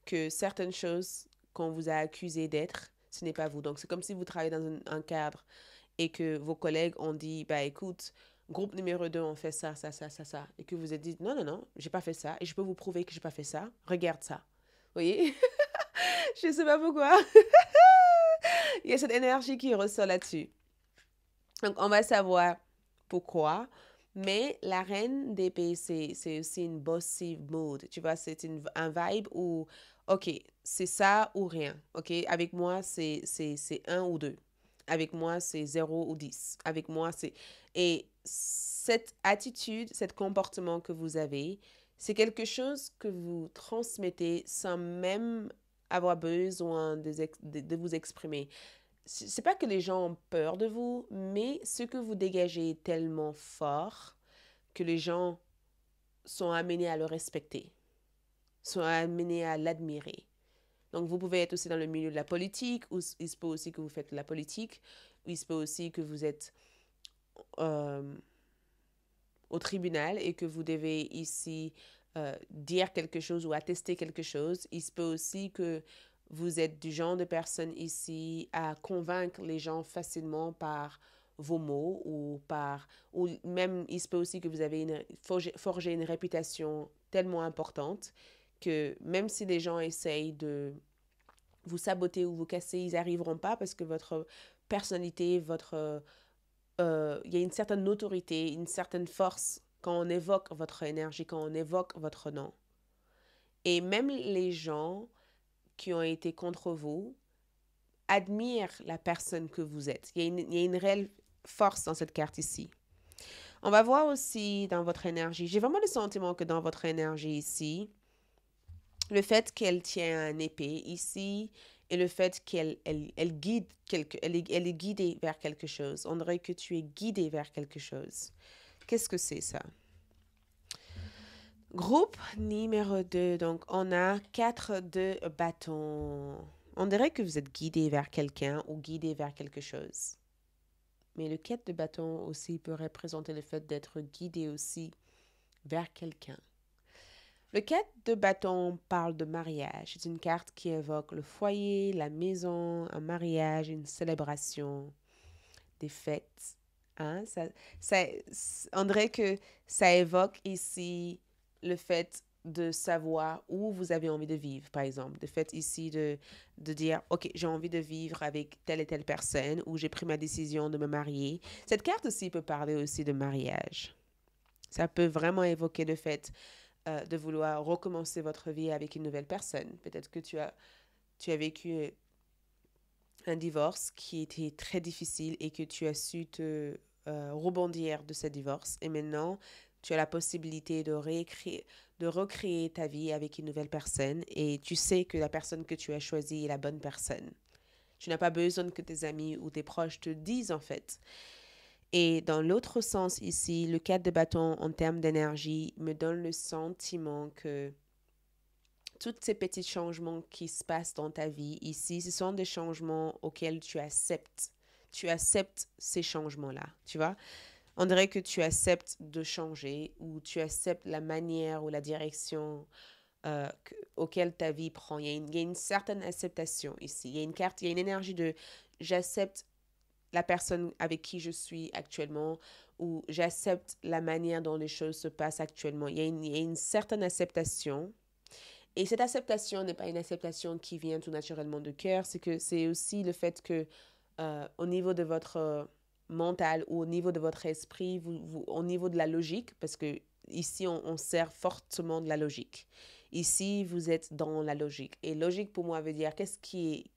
Speaker 1: que certaines choses qu'on vous a accusé d'être, ce n'est pas vous. Donc, c'est comme si vous travaillez dans un cadre et que vos collègues ont dit, bah écoute, groupe numéro 2, on fait ça, ça, ça, ça, ça. Et que vous êtes dit, non, non, non, j'ai pas fait ça. Et je peux vous prouver que j'ai pas fait ça. Regarde ça. Vous voyez? Je sais pas pourquoi. Il y a cette énergie qui ressort là-dessus. Donc, on va savoir pourquoi. Mais la reine d'épée, c'est aussi une bossy mood. Tu vois, c'est un vibe où, OK, c'est ça ou rien. OK, avec moi, c'est un ou deux. Avec moi, c'est 0 ou 10. Avec moi, c'est... Et cette attitude, cet comportement que vous avez, c'est quelque chose que vous transmettez sans même avoir besoin de vous exprimer. C'est pas que les gens ont peur de vous, mais ce que vous dégagez est tellement fort que les gens sont amenés à le respecter, sont amenés à l'admirer. Donc, vous pouvez être aussi dans le milieu de la politique, ou il se peut aussi que vous faites de la politique, ou il se peut aussi que vous êtes euh, au tribunal et que vous devez ici dire quelque chose ou attester quelque chose. Il se peut aussi que vous êtes du genre de personne ici à convaincre les gens facilement par vos mots ou même il se peut aussi que vous avez forgé une réputation tellement importante que même si les gens essayent de vous saboter ou vous casser, ils n'arriveront pas parce que votre personnalité, il y a une certaine autorité, une certaine force quand on évoque votre énergie, quand on évoque votre nom. Et même les gens qui ont été contre vous admirent la personne que vous êtes. Il y a une réelle force dans cette carte ici. On va voir aussi dans votre énergie. J'ai vraiment le sentiment que dans votre énergie ici, le fait qu'elle tient un épée ici et le fait qu'elle guide elle est guidée vers quelque chose. On dirait que tu es guidé vers quelque chose. Qu'est-ce que c'est ça? Groupe numéro 2. Donc, on a 4 de bâtons. On dirait que vous êtes guidé vers quelqu'un ou guidé vers quelque chose. Mais le 4 de bâton aussi peut représenter le fait d'être guidé aussi vers quelqu'un. Le 4 de bâton parle de mariage. C'est une carte qui évoque le foyer, la maison, un mariage, une célébration, des fêtes. Hein? Ça, on dirait que ça évoque ici le fait de savoir où vous avez envie de vivre, par exemple. Le fait ici de dire, OK, j'ai envie de vivre avec telle et telle personne ou j'ai pris ma décision de me marier. Cette carte aussi peut parler aussi de mariage. Ça peut vraiment évoquer le fait de vouloir recommencer votre vie avec une nouvelle personne. Peut-être que tu as vécu un divorce qui était très difficile et que tu as su te rebondir de ce divorce. Et maintenant, tu as la possibilité de recréer ta vie avec une nouvelle personne et tu sais que la personne que tu as choisie est la bonne personne. Tu n'as pas besoin que tes amis ou tes proches te disent en fait. Et dans l'autre sens ici, le 4 de bâton en termes d'énergie me donne le sentiment que tous ces petits changements qui se passent dans ta vie ici, ce sont des changements auxquels tu acceptes. Tu acceptes ces changements-là, tu vois. On dirait que tu acceptes de changer ou tu acceptes la manière ou la direction auquel ta vie prend. Il y a une certaine acceptation ici. Il y a une carte, il y a une énergie de j'accepte la personne avec qui je suis actuellement ou j'accepte la manière dont les choses se passent actuellement. Il y a une certaine acceptation. Et cette acceptation n'est pas une acceptation qui vient tout naturellement de cœur, c'est que c'est aussi le fait que au niveau de votre mental ou au niveau de votre esprit, au niveau de la logique, parce que ici on sert fortement de la logique. Ici, vous êtes dans la logique. Et logique pour moi veut dire qu'est-ce qui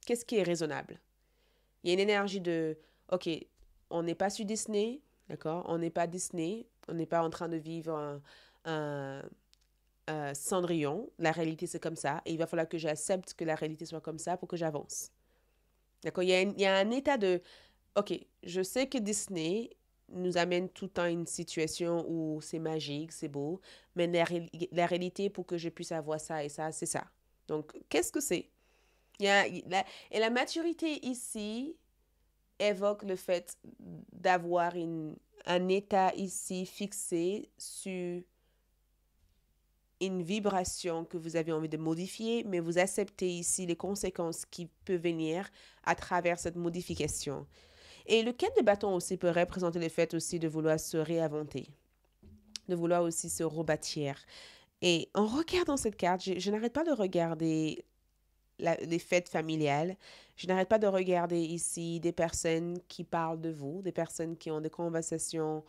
Speaker 1: est raisonnable. Il y a une énergie de, OK, on n'est pas sur Disney, d'accord? On n'est pas Disney, on n'est pas en train de vivre un Cendrillon. La réalité, c'est comme ça. Et il va falloir que j'accepte que la réalité soit comme ça pour que j'avance. D'accord? Il y a un état de, OK, je sais que Disney nous amène tout le temps à une situation où c'est magique, c'est beau, mais la réalité pour que je puisse avoir ça et ça, c'est ça. Donc, qu'est-ce que c'est? Et la maturité ici évoque le fait d'avoir un état ici fixé sur une vibration que vous avez envie de modifier, mais vous acceptez ici les conséquences qui peuvent venir à travers cette modification. Et le quête de bâton aussi peut représenter le fait aussi de vouloir se réinventer, de vouloir aussi se rebâtir. Et en regardant cette carte, je n'arrête pas de regarder les fêtes familiales. Je n'arrête pas de regarder ici des personnes qui parlent de vous, des personnes qui ont des conversations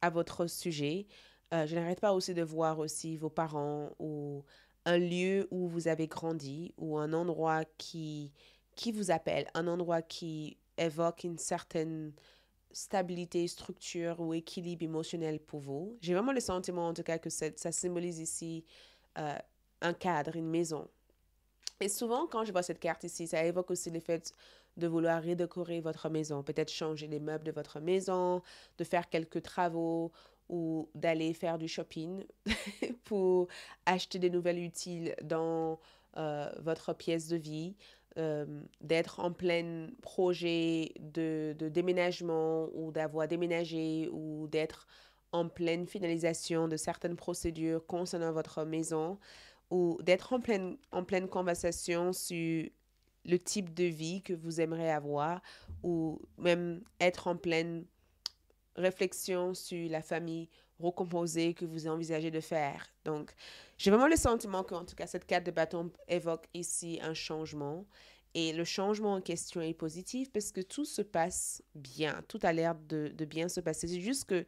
Speaker 1: à votre sujet. Je n'arrête pas aussi de voir aussi vos parents ou un lieu où vous avez grandi ou un endroit qui vous appelle, un endroit qui évoque une certaine stabilité, structure ou équilibre émotionnel pour vous. J'ai vraiment le sentiment en tout cas que ça symbolise ici euh, un cadre, une maison. Et souvent, quand je vois cette carte ici, ça évoque aussi le fait de vouloir redécorer votre maison, peut-être changer les meubles de votre maison, de faire quelques travaux ou d'aller faire du shopping pour acheter des nouvelles utiles dans votre pièce de vie, d'être en plein projet de déménagement ou d'avoir déménagé ou d'être en pleine finalisation de certaines procédures concernant votre maison ou d'être en pleine conversation sur le type de vie que vous aimeriez avoir ou même être en pleine réflexion sur la famille recomposée que vous envisagez de faire. Donc, j'ai vraiment le sentiment qu'en tout cas, cette carte de bâton évoque ici un changement. Et le changement en question est positif parce que tout se passe bien. Tout a l'air de bien se passer. C'est juste que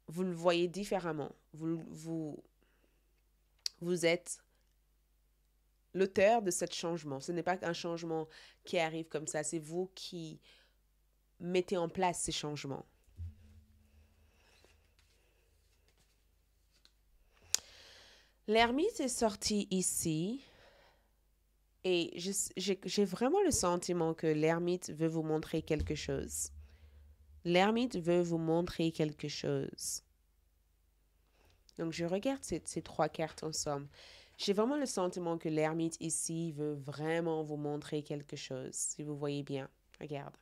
Speaker 1: vous le voyez différemment. Vous êtes l'auteur de ce changement. Ce n'est pas un changement qui arrive comme ça. C'est vous qui mettez en place ces changements. L'ermite est sorti ici et j'ai vraiment le sentiment que l'ermite veut vous montrer quelque chose. L'ermite veut vous montrer quelque chose. Donc, je regarde ces trois cartes ensemble. J'ai vraiment le sentiment que l'ermite ici veut vraiment vous montrer quelque chose, si vous voyez bien. Regarde.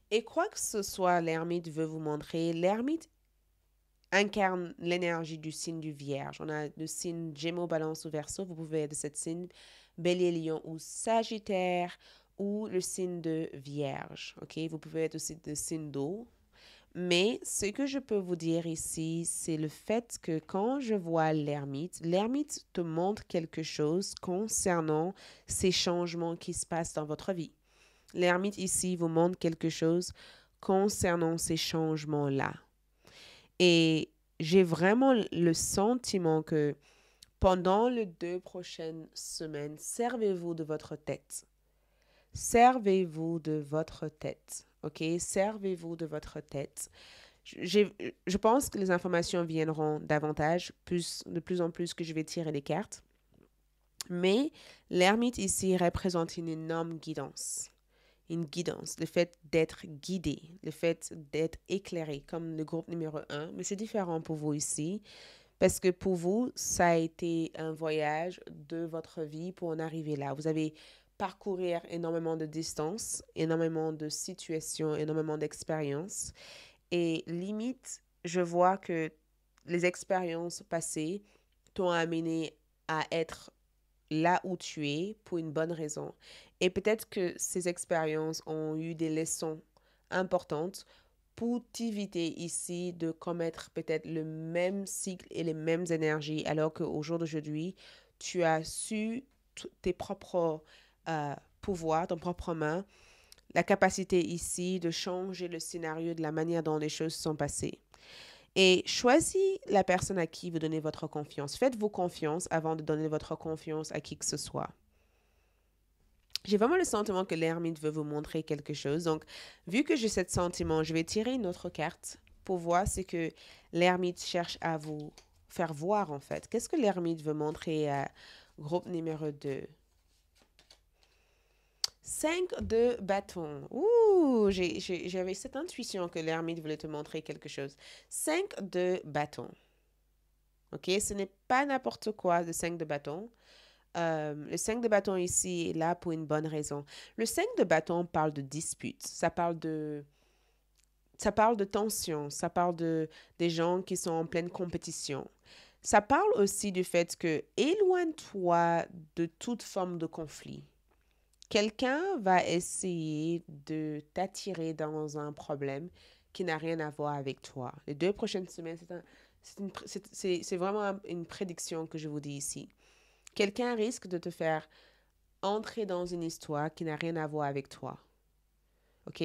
Speaker 1: Et quoi que ce soit l'ermite veut vous montrer, l'ermite incarne l'énergie du signe du Vierge. On a le signe Gémeaux, Balance ou Verseau. Vous pouvez être de cette signe Bélier, Lion ou Sagittaire ou le signe de Vierge. Ok, vous pouvez être aussi de signe d'eau. Mais ce que je peux vous dire ici, c'est le fait que quand je vois l'ermite te montre quelque chose concernant ces changements qui se passent dans votre vie. L'ermite ici vous montre quelque chose concernant ces changements-là. Et j'ai vraiment le sentiment que pendant les 2 prochaines semaines, servez-vous de votre tête. Servez-vous de votre tête. OK? Servez-vous de votre tête. Je pense que les informations viendront davantage, de plus en plus que je vais tirer les cartes. Mais l'ermite ici représente une énorme guidance. Une guidance, le fait d'être guidé, le fait d'être éclairé, comme le groupe numéro 1. Mais c'est différent pour vous ici, parce que pour vous, ça a été un voyage de votre vie pour en arriver là. Vous avez parcourir énormément de distance, énormément de situations, énormément d'expériences. Et limite, je vois que les expériences passées t'ont amené à être là où tu es pour une bonne raison. Et peut-être que ces expériences ont eu des leçons importantes pour t'éviter ici de commettre peut-être le même cycle et les mêmes énergies, alors qu'au jour d'aujourd'hui, tu as su tes propres pouvoirs, ton propre main, la capacité ici de changer le scénario de la manière dont les choses sont passées. Et choisis la personne à qui vous donnez votre confiance. Faites-vous confiance avant de donner votre confiance à qui que ce soit. J'ai vraiment le sentiment que l'ermite veut vous montrer quelque chose. Donc, vu que j'ai ce sentiment, je vais tirer une autre carte pour voir ce que l'ermite cherche à vous faire voir, en fait. Qu'est-ce que l'ermite veut montrer à groupe numéro 2? 5 de bâton. Ouh, j'avais cette intuition que l'ermite voulait te montrer quelque chose. 5 de bâton. OK, ce n'est pas n'importe quoi, le 5 de bâton. Le 5 de bâton ici est là pour une bonne raison. Le 5 de bâton parle de dispute. Ça parle de tension. Ça parle des gens qui sont en pleine compétition. Ça parle aussi du fait que éloigne-toi de toute forme de conflit. Quelqu'un va essayer de t'attirer dans un problème qui n'a rien à voir avec toi. Les 2 prochaines semaines, c'est vraiment une prédiction que je vous dis ici. Quelqu'un risque de te faire entrer dans une histoire qui n'a rien à voir avec toi. OK?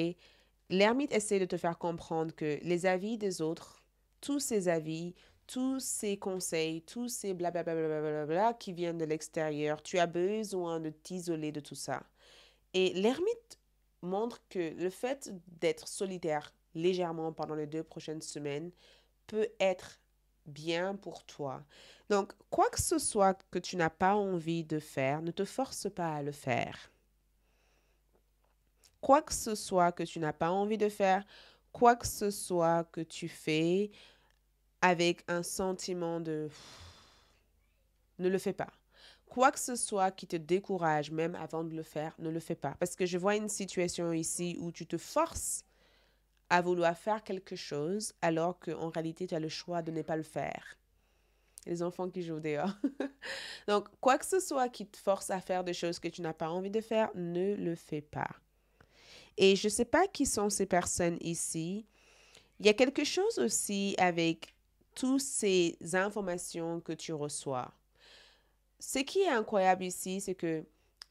Speaker 1: L'ermite essaie de te faire comprendre que les avis des autres, tous ces avis, tous ces conseils, tous ces blablabla qui viennent de l'extérieur, tu as besoin de t'isoler de tout ça. Et l'ermite montre que le fait d'être solitaire légèrement pendant les 2 prochaines semaines peut être bien pour toi. Donc, quoi que ce soit que tu n'as pas envie de faire, ne te force pas à le faire. Quoi que ce soit que tu n'as pas envie de faire, quoi que ce soit que tu fais avec un sentiment de ne le fais pas. Quoi que ce soit qui te décourage même avant de le faire, ne le fais pas. Parce que je vois une situation ici où tu te forces à vouloir faire quelque chose alors qu'en réalité, tu as le choix de ne pas le faire. Les enfants qui jouent dehors. Donc, quoi que ce soit qui te force à faire des choses que tu n'as pas envie de faire, ne le fais pas. Et je ne sais pas qui sont ces personnes ici. Il y a quelque chose aussi avec toutes ces informations que tu reçois. Ce qui est incroyable ici, c'est que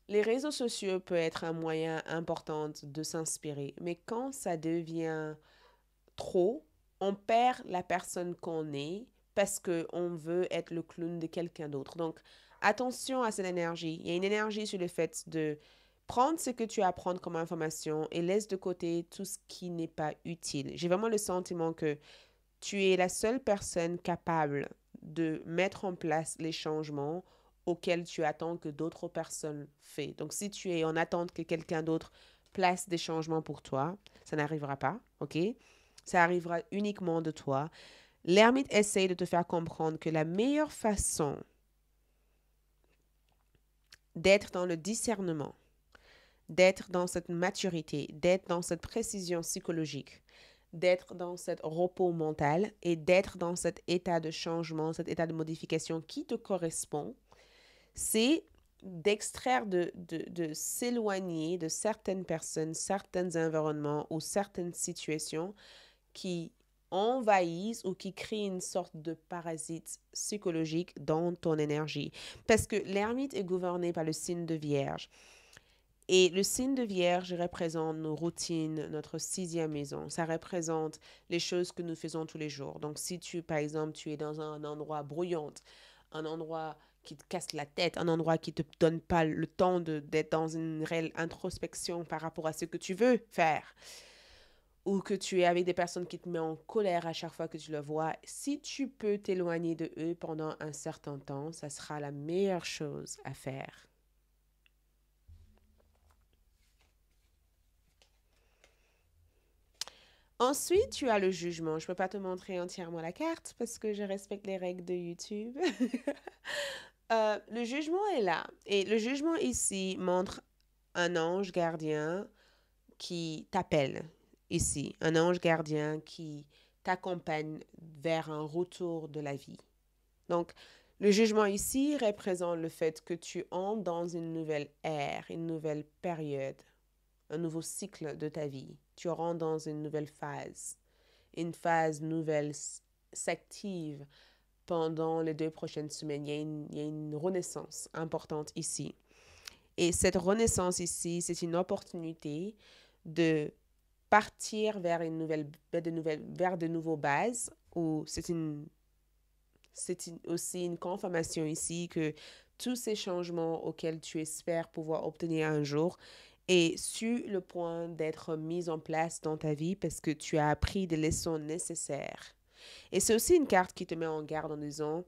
Speaker 1: les réseaux sociaux peuvent être un moyen important de s'inspirer, mais quand ça devient trop, on perd la personne qu'on est parce qu'on veut être le clown de quelqu'un d'autre. Donc, attention à cette énergie. Il y a une énergie sur le fait de Prendre ce que tu as à prendre comme information et laisse de côté tout ce qui n'est pas utile. J'ai vraiment le sentiment que tu es la seule personne capable de mettre en place les changements auxquels tu attends que d'autres personnes fassent. Donc, si tu es en attente que quelqu'un d'autre place des changements pour toi, ça n'arrivera pas, ok? Ça arrivera uniquement de toi. L'ermite essaye de te faire comprendre que la meilleure façon d'être dans le discernement, d'être dans cette maturité, d'être dans cette précision psychologique, d'être dans cet repos mental et d'être dans cet état de changement, cet état de modification qui te correspond, c'est d'extraire, de s'éloigner de certaines personnes, certains environnements ou certaines situations qui envahissent ou qui créent une sorte de parasite psychologique dans ton énergie. Parce que l'ermite est gouverné par le signe de Vierge. Et le signe de Vierge représente nos routines, notre sixième maison. Ça représente les choses que nous faisons tous les jours. Donc, si tu, par exemple, tu es dans un endroit bruyant, un endroit qui te casse la tête, un endroit qui ne te donne pas le temps d'être dans une réelle introspection par rapport à ce que tu veux faire, ou que tu es avec des personnes qui te mettent en colère à chaque fois que tu le vois, si tu peux t'éloigner de eux pendant un certain temps, ça sera la meilleure chose à faire. Ensuite, tu as le jugement. Je ne peux pas te montrer entièrement la carte parce que je respecte les règles de YouTube. Le jugement est là. Et le jugement ici montre un ange gardien qui t'appelle ici. Un ange gardien qui t'accompagne vers un retour de la vie. Donc, le jugement ici représente le fait que tu entres dans une nouvelle ère, une nouvelle période, un nouveau cycle de ta vie. Tu rentres dans une nouvelle phase. Une phase nouvelle s'active pendant les 2 prochaines semaines. Il y a une renaissance importante ici. Et cette renaissance ici, c'est une opportunité de partir vers vers de nouveaux bases, ou aussi une confirmation ici que tous ces changements auxquels tu espères pouvoir obtenir un jour est sur le point d'être mis en place dans ta vie parce que tu as appris des leçons nécessaires. Et c'est aussi une carte qui te met en garde en disant,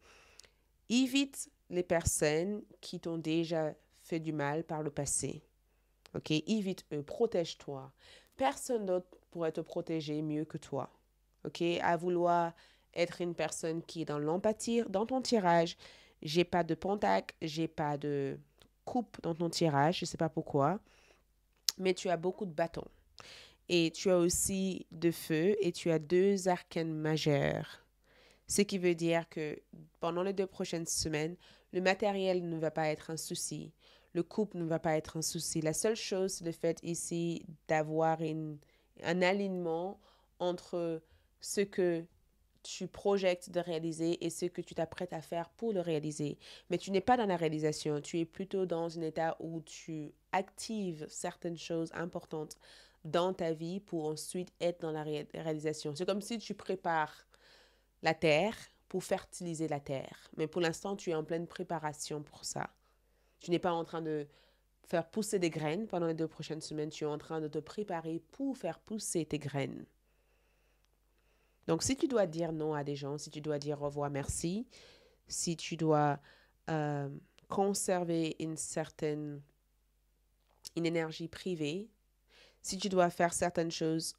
Speaker 1: évite les personnes qui t'ont déjà fait du mal par le passé. Ok, évite eux, protège-toi. Personne d'autre pourrait te protéger mieux que toi. Ok, à vouloir être une personne qui est dans l'empathie, dans ton tirage, j'ai pas de pentacle, j'ai pas de coupe dans ton tirage, je sais pas pourquoi, mais tu as beaucoup de bâtons. Et tu as aussi de feu et tu as 2 arcanes majeurs. Ce qui veut dire que pendant les 2 prochaines semaines, le matériel ne va pas être un souci. Le couple ne va pas être un souci. La seule chose, c'est le fait ici d'avoir un alignement entre ce que tu projettes de réaliser et ce que tu t'apprêtes à faire pour le réaliser. Mais tu n'es pas dans la réalisation, tu es plutôt dans un état où tu actives certaines choses importantes dans ta vie pour ensuite être dans la réalisation. C'est comme si tu prépares la terre pour fertiliser la terre. Mais pour l'instant, tu es en pleine préparation pour ça. Tu n'es pas en train de faire pousser des graines pendant les 2 prochaines semaines. Tu es en train de te préparer pour faire pousser tes graines. Donc, si tu dois dire non à des gens, si tu dois dire au revoir, merci, si tu dois euh, conserver une énergie privée, si tu dois faire certaines choses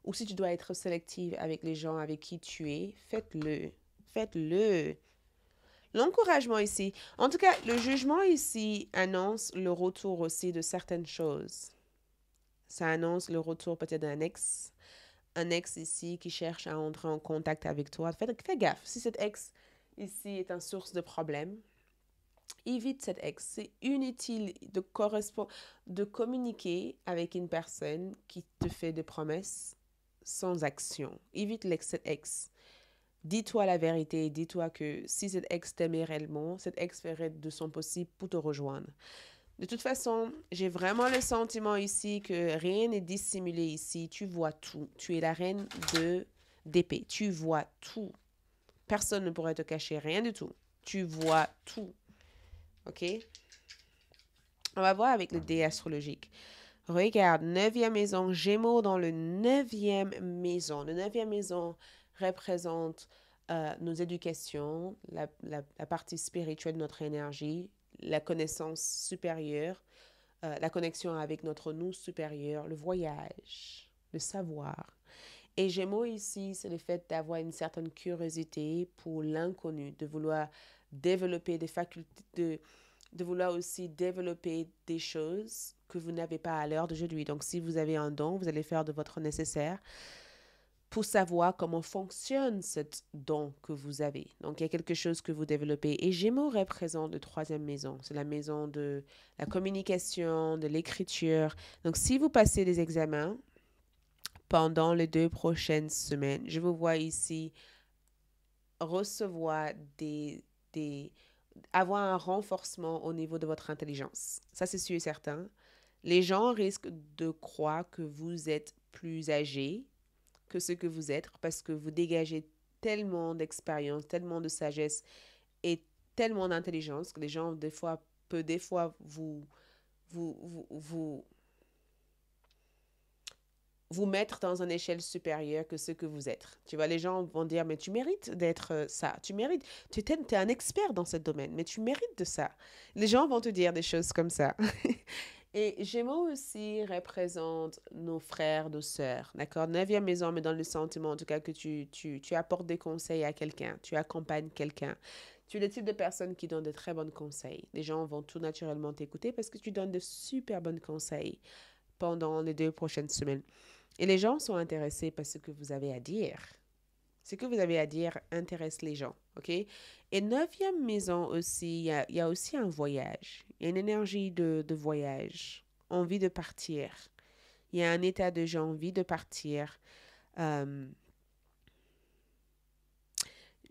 Speaker 1: ou si tu dois être sélective avec les gens avec qui tu es, faites-le. Faites-le. L'encouragement ici. En tout cas, le jugement ici annonce le retour aussi de certaines choses. Ça annonce le retour peut-être d'un ex. Un ex ici qui cherche à entrer en contact avec toi. Fais gaffe. Si cet ex ici est une source de problème, évite cet ex. C'est inutile de communiquer avec une personne qui te fait des promesses sans action. Évite cet ex. Dis-toi la vérité. Dis-toi que si cet ex t'aimait réellement, cet ex ferait de son possible pour te rejoindre. De toute façon, j'ai vraiment le sentiment ici que rien n'est dissimulé ici. Tu vois tout. Tu es la reine d'épée. Tu vois tout. Personne ne pourrait te cacher rien du tout. Tu vois tout. OK? On va voir avec le dé astrologique. Regarde, neuvième maison, Gémeaux dans le neuvième maison. Le neuvième maison représente nos éducations, la partie spirituelle de notre énergie, la connaissance supérieure, la connexion avec notre nous supérieur, le voyage, le savoir. Et Gémeaux ici, c'est le fait d'avoir une certaine curiosité pour l'inconnu, de vouloir développer des facultés, de vouloir aussi développer des choses que vous n'avez pas à l'heure d'aujourd'hui. Donc, si vous avez un don, vous allez faire de votre nécessaire pour savoir comment fonctionne ce don que vous avez. Donc, il y a quelque chose que vous développez. Et Gémeaux représente la troisième maison. C'est la maison de la communication, de l'écriture. Donc, si vous passez des examens pendant les 2 prochaines semaines, je vous vois ici recevoir avoir un renforcement au niveau de votre intelligence. Ça, c'est sûr et certain. Les gens risquent de croire que vous êtes plus âgé que ce que vous êtes parce que vous dégagez tellement d'expérience, tellement de sagesse et tellement d'intelligence que les gens, peuvent des fois vous, vous, vous, vous mettre dans une échelle supérieure que ce que vous êtes. Tu vois, les gens vont dire, mais tu mérites d'être ça, tu mérites, tu es un expert dans ce domaine, mais tu mérites de ça. Les gens vont te dire des choses comme ça. Et Gémeaux aussi représente nos frères, nos sœurs, d'accord? Neuvième maison, mais dans le sentiment, en tout cas, que tu apportes des conseils à quelqu'un, tu accompagnes quelqu'un. Tu es le type de personne qui donne de très bons conseils. Les gens vont tout naturellement t'écouter parce que tu donnes de super bons conseils pendant les 2 prochaines semaines. Et les gens sont intéressés par ce que vous avez à dire. Ce que vous avez à dire intéresse les gens, ok? Et neuvième maison aussi, il y a aussi un voyage. Il y a une énergie de voyage, envie de partir. Il y a un état de j'ai envie de partir. Euh,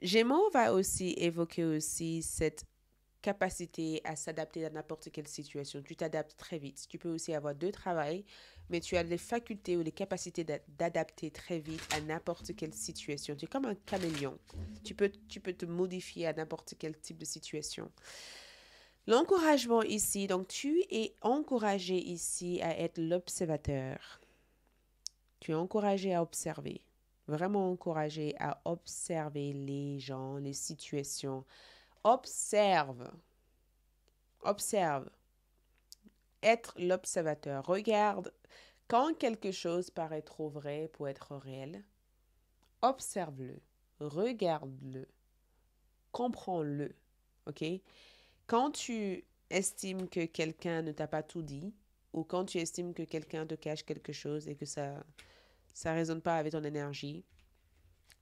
Speaker 1: Gémeaux va aussi évoquer aussi cette capacité à s'adapter à n'importe quelle situation. Tu t'adaptes très vite. Tu peux aussi avoir deux travails, mais tu as les facultés ou les capacités d'adapter très vite à n'importe quelle situation. Tu es comme un caméléon. Tu peux te modifier à n'importe quel type de situation. L'encouragement ici, donc tu es encouragé ici à être l'observateur. Tu es encouragé à observer. Vraiment encouragé à observer les gens, les situations. Observe. Observe. Être l'observateur. Regarde quand quelque chose paraît trop vrai pour être réel. Observe-le. Regarde-le. Comprends-le. OK? Quand tu estimes que quelqu'un ne t'a pas tout dit, ou quand tu estimes que quelqu'un te cache quelque chose et que ça résonne pas avec ton énergie,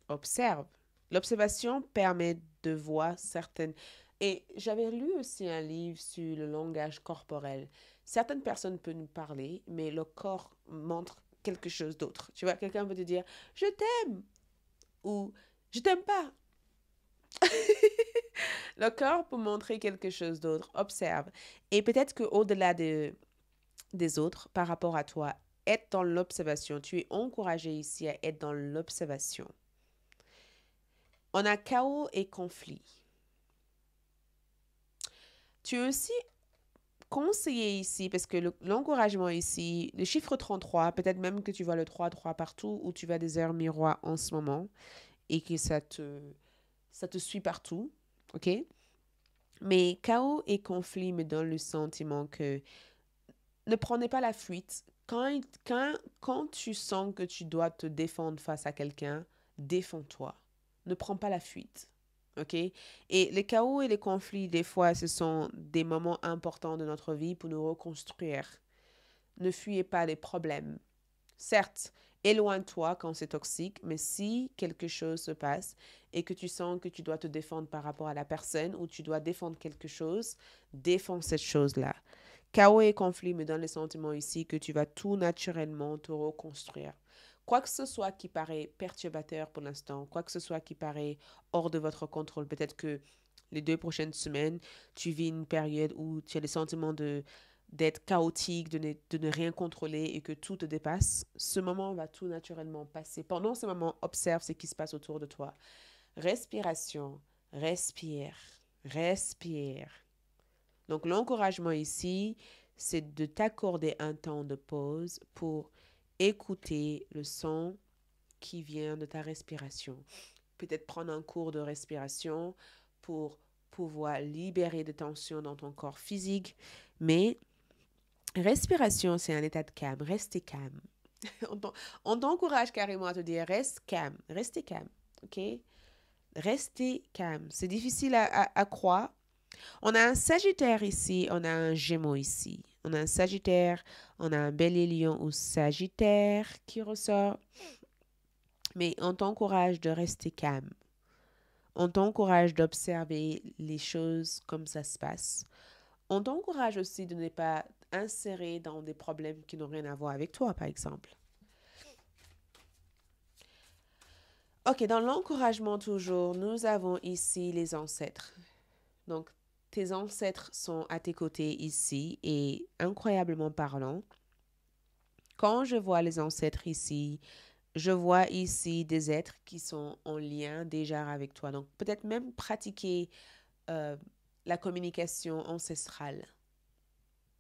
Speaker 1: observe. L'observation permet de voir certaines... Et j'avais lu aussi un livre sur le langage corporel. Certaines personnes peuvent nous parler, mais le corps montre quelque chose d'autre. Tu vois, quelqu'un peut te dire je t'aime ou je t'aime pas. Le corps peut montrer quelque chose d'autre. Observe. Et peut-être qu'au-delà des autres, par rapport à toi, être dans l'observation. Tu es encouragé ici à être dans l'observation. On a chaos et conflit. Tu es aussi conseillé ici, parce que l'encouragement ici, le chiffre 33, peut-être même que tu vois le 3 partout, ou tu vois des heures miroirs en ce moment, et que ça te suit partout, ok? Mais chaos et conflit me donnent le sentiment que ne prenez pas la fuite. Quand tu sens que tu dois te défendre face à quelqu'un, défends-toi. Ne prends pas la fuite. OK? Et les chaos et les conflits, des fois, ce sont des moments importants de notre vie pour nous reconstruire. Ne fuyez pas les problèmes. Certes, éloigne-toi quand c'est toxique, mais si quelque chose se passe et que tu sens que tu dois te défendre par rapport à la personne ou tu dois défendre quelque chose, défends cette chose-là. Chaos et conflit me donnent le sentiment ici que tu vas tout naturellement te reconstruire. Quoi que ce soit qui paraît perturbateur pour l'instant, quoi que ce soit qui paraît hors de votre contrôle, peut-être que les 2 prochaines semaines, tu vis une période où tu as le sentiment d'être chaotique, de ne rien contrôler et que tout te dépasse, ce moment va tout naturellement passer. Pendant ce moment, observe ce qui se passe autour de toi. Respiration, respire, respire. Donc l'encouragement ici, c'est de t'accorder un temps de pause pour écouter le son qui vient de ta respiration. Peut-être prendre un cours de respiration pour pouvoir libérer de tensions dans ton corps physique. Mais respiration, c'est un état de calme. Restez calme. On t'encourage carrément à te dire reste calme, restez calme, ok? Restez calme. C'est difficile à croire. On a un Sagittaire ici, on a un Gémeaux ici. On a un Sagittaire, on a un Bélier, Lion ou Sagittaire qui ressort. Mais on t'encourage de rester calme. On t'encourage d'observer les choses comme ça se passe. On t'encourage aussi de ne pas insérer dans des problèmes qui n'ont rien à voir avec toi, par exemple. Ok, dans l'encouragement toujours, nous avons ici les ancêtres. Donc, tes ancêtres sont à tes côtés ici et incroyablement parlant. Quand je vois les ancêtres ici, je vois ici des êtres qui sont en lien déjà avec toi. Donc, peut-être même pratiquer la communication ancestrale.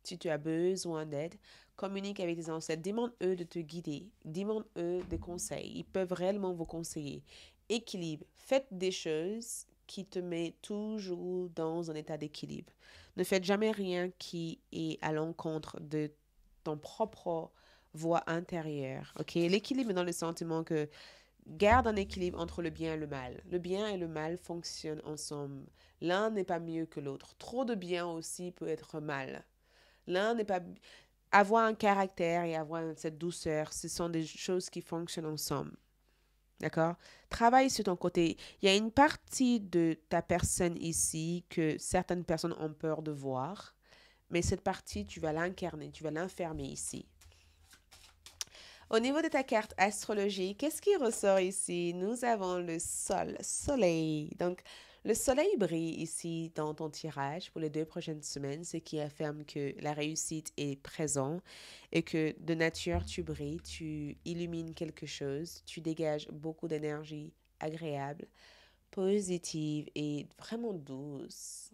Speaker 1: Si tu as besoin d'aide, communique avec tes ancêtres. Demande-eux de te guider. Demande-eux des conseils. Ils peuvent réellement vous conseiller. Équilibre. Faites des choses qui te mettent toujours dans un état d'équilibre. Ne faites jamais rien qui est à l'encontre de ton propre voix intérieure. Ok? L'équilibre est dans le sentiment que garde un équilibre entre le bien et le mal. Le bien et le mal fonctionnent ensemble. L'un n'est pas mieux que l'autre. Trop de bien aussi peut être mal. L'un n'est pas... Avoir un caractère et avoir cette douceur, ce sont des choses qui fonctionnent ensemble. D'accord? Travaille sur ton côté. Il y a une partie de ta personne ici que certaines personnes ont peur de voir, mais cette partie, tu vas l'incarner, tu vas l'enfermer ici. Au niveau de ta carte astrologie, qu'est-ce qui ressort ici? Nous avons le soleil. Donc, le soleil brille ici dans ton tirage pour les 2 prochaines semaines, ce qui affirme que la réussite est présente et que de nature tu brilles, tu illumines quelque chose, tu dégages beaucoup d'énergie agréable, positive et vraiment douce.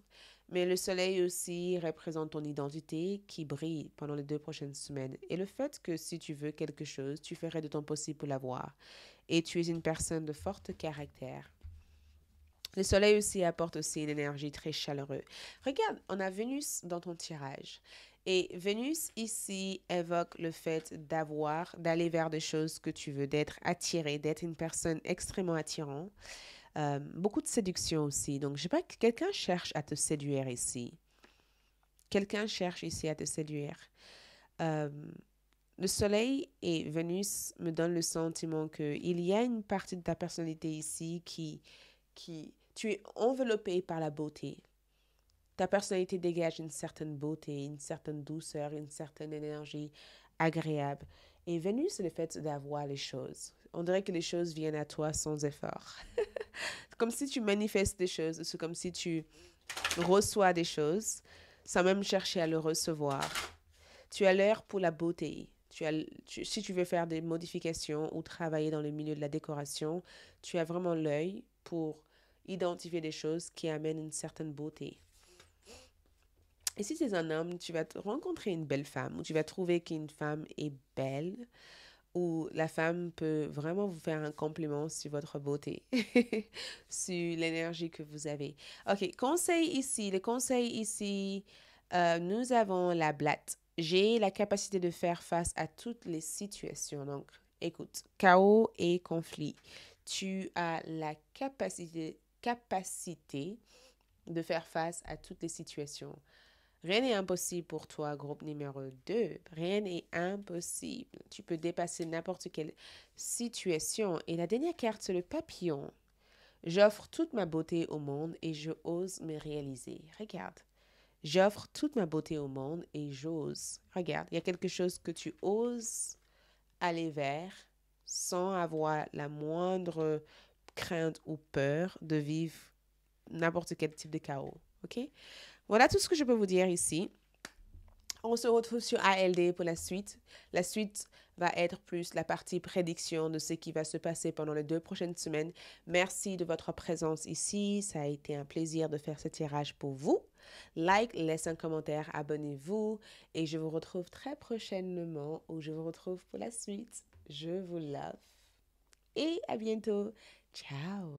Speaker 1: Mais le soleil aussi représente ton identité qui brille pendant les 2 prochaines semaines. Et le fait que si tu veux quelque chose, tu ferais de ton possible pour l'avoir. Et tu es une personne de fort caractère. Le soleil aussi apporte aussi une énergie très chaleureuse. Regarde, on a Vénus dans ton tirage. Et Vénus ici évoque le fait d'aller vers des choses que tu veux, d'être attiré, d'être une personne extrêmement attirante. Beaucoup de séduction aussi. Donc, je sais pas, quelqu'un cherche à te séduire ici. Quelqu'un cherche ici à te séduire. Euh, le soleil et Vénus me donnent le sentiment qu'il y a une partie de ta personnalité ici tu es enveloppé par la beauté. Ta personnalité dégage une certaine beauté, une certaine douceur, une certaine énergie agréable. Et Vénus, c'est le fait d'avoir les choses. On dirait que les choses viennent à toi sans effort. C'est comme si tu manifestes des choses, c'est comme si tu reçois des choses sans même chercher à le recevoir. Tu as l'air pour la beauté. Si tu veux faire des modifications ou travailler dans le milieu de la décoration, tu as vraiment l'œil pour identifier des choses qui amènent une certaine beauté. Et si tu es un homme, tu vas rencontrer une belle femme ou tu vas trouver qu'une femme est belle ou la femme peut vraiment vous faire un compliment sur votre beauté, sur l'énergie que vous avez. Ok, conseil ici. Le conseil ici, nous avons la blatte. J'ai la capacité de faire face à toutes les situations. Donc, écoute, chaos et conflit. Tu as la capacité de faire face à toutes les situations. Rien n'est impossible pour toi, groupe numéro 2. Rien n'est impossible. Tu peux dépasser n'importe quelle situation. Et la dernière carte, c'est le papillon. J'offre toute ma beauté au monde et je ose me réaliser. Regarde. J'offre toute ma beauté au monde et j'ose. Regarde, il y a quelque chose que tu oses aller vers sans avoir la moindre crainte ou peur de vivre n'importe quel type de chaos. OK? Voilà tout ce que je peux vous dire ici. On se retrouve sur ALD pour la suite. La suite va être plus la partie prédiction de ce qui va se passer pendant les 2 prochaines semaines. Merci de votre présence ici. Ça a été un plaisir de faire ce tirage pour vous. Like, laissez un commentaire, abonnez-vous et je vous retrouve très prochainement ou je vous retrouve pour la suite. Je vous love et à bientôt. Ciao.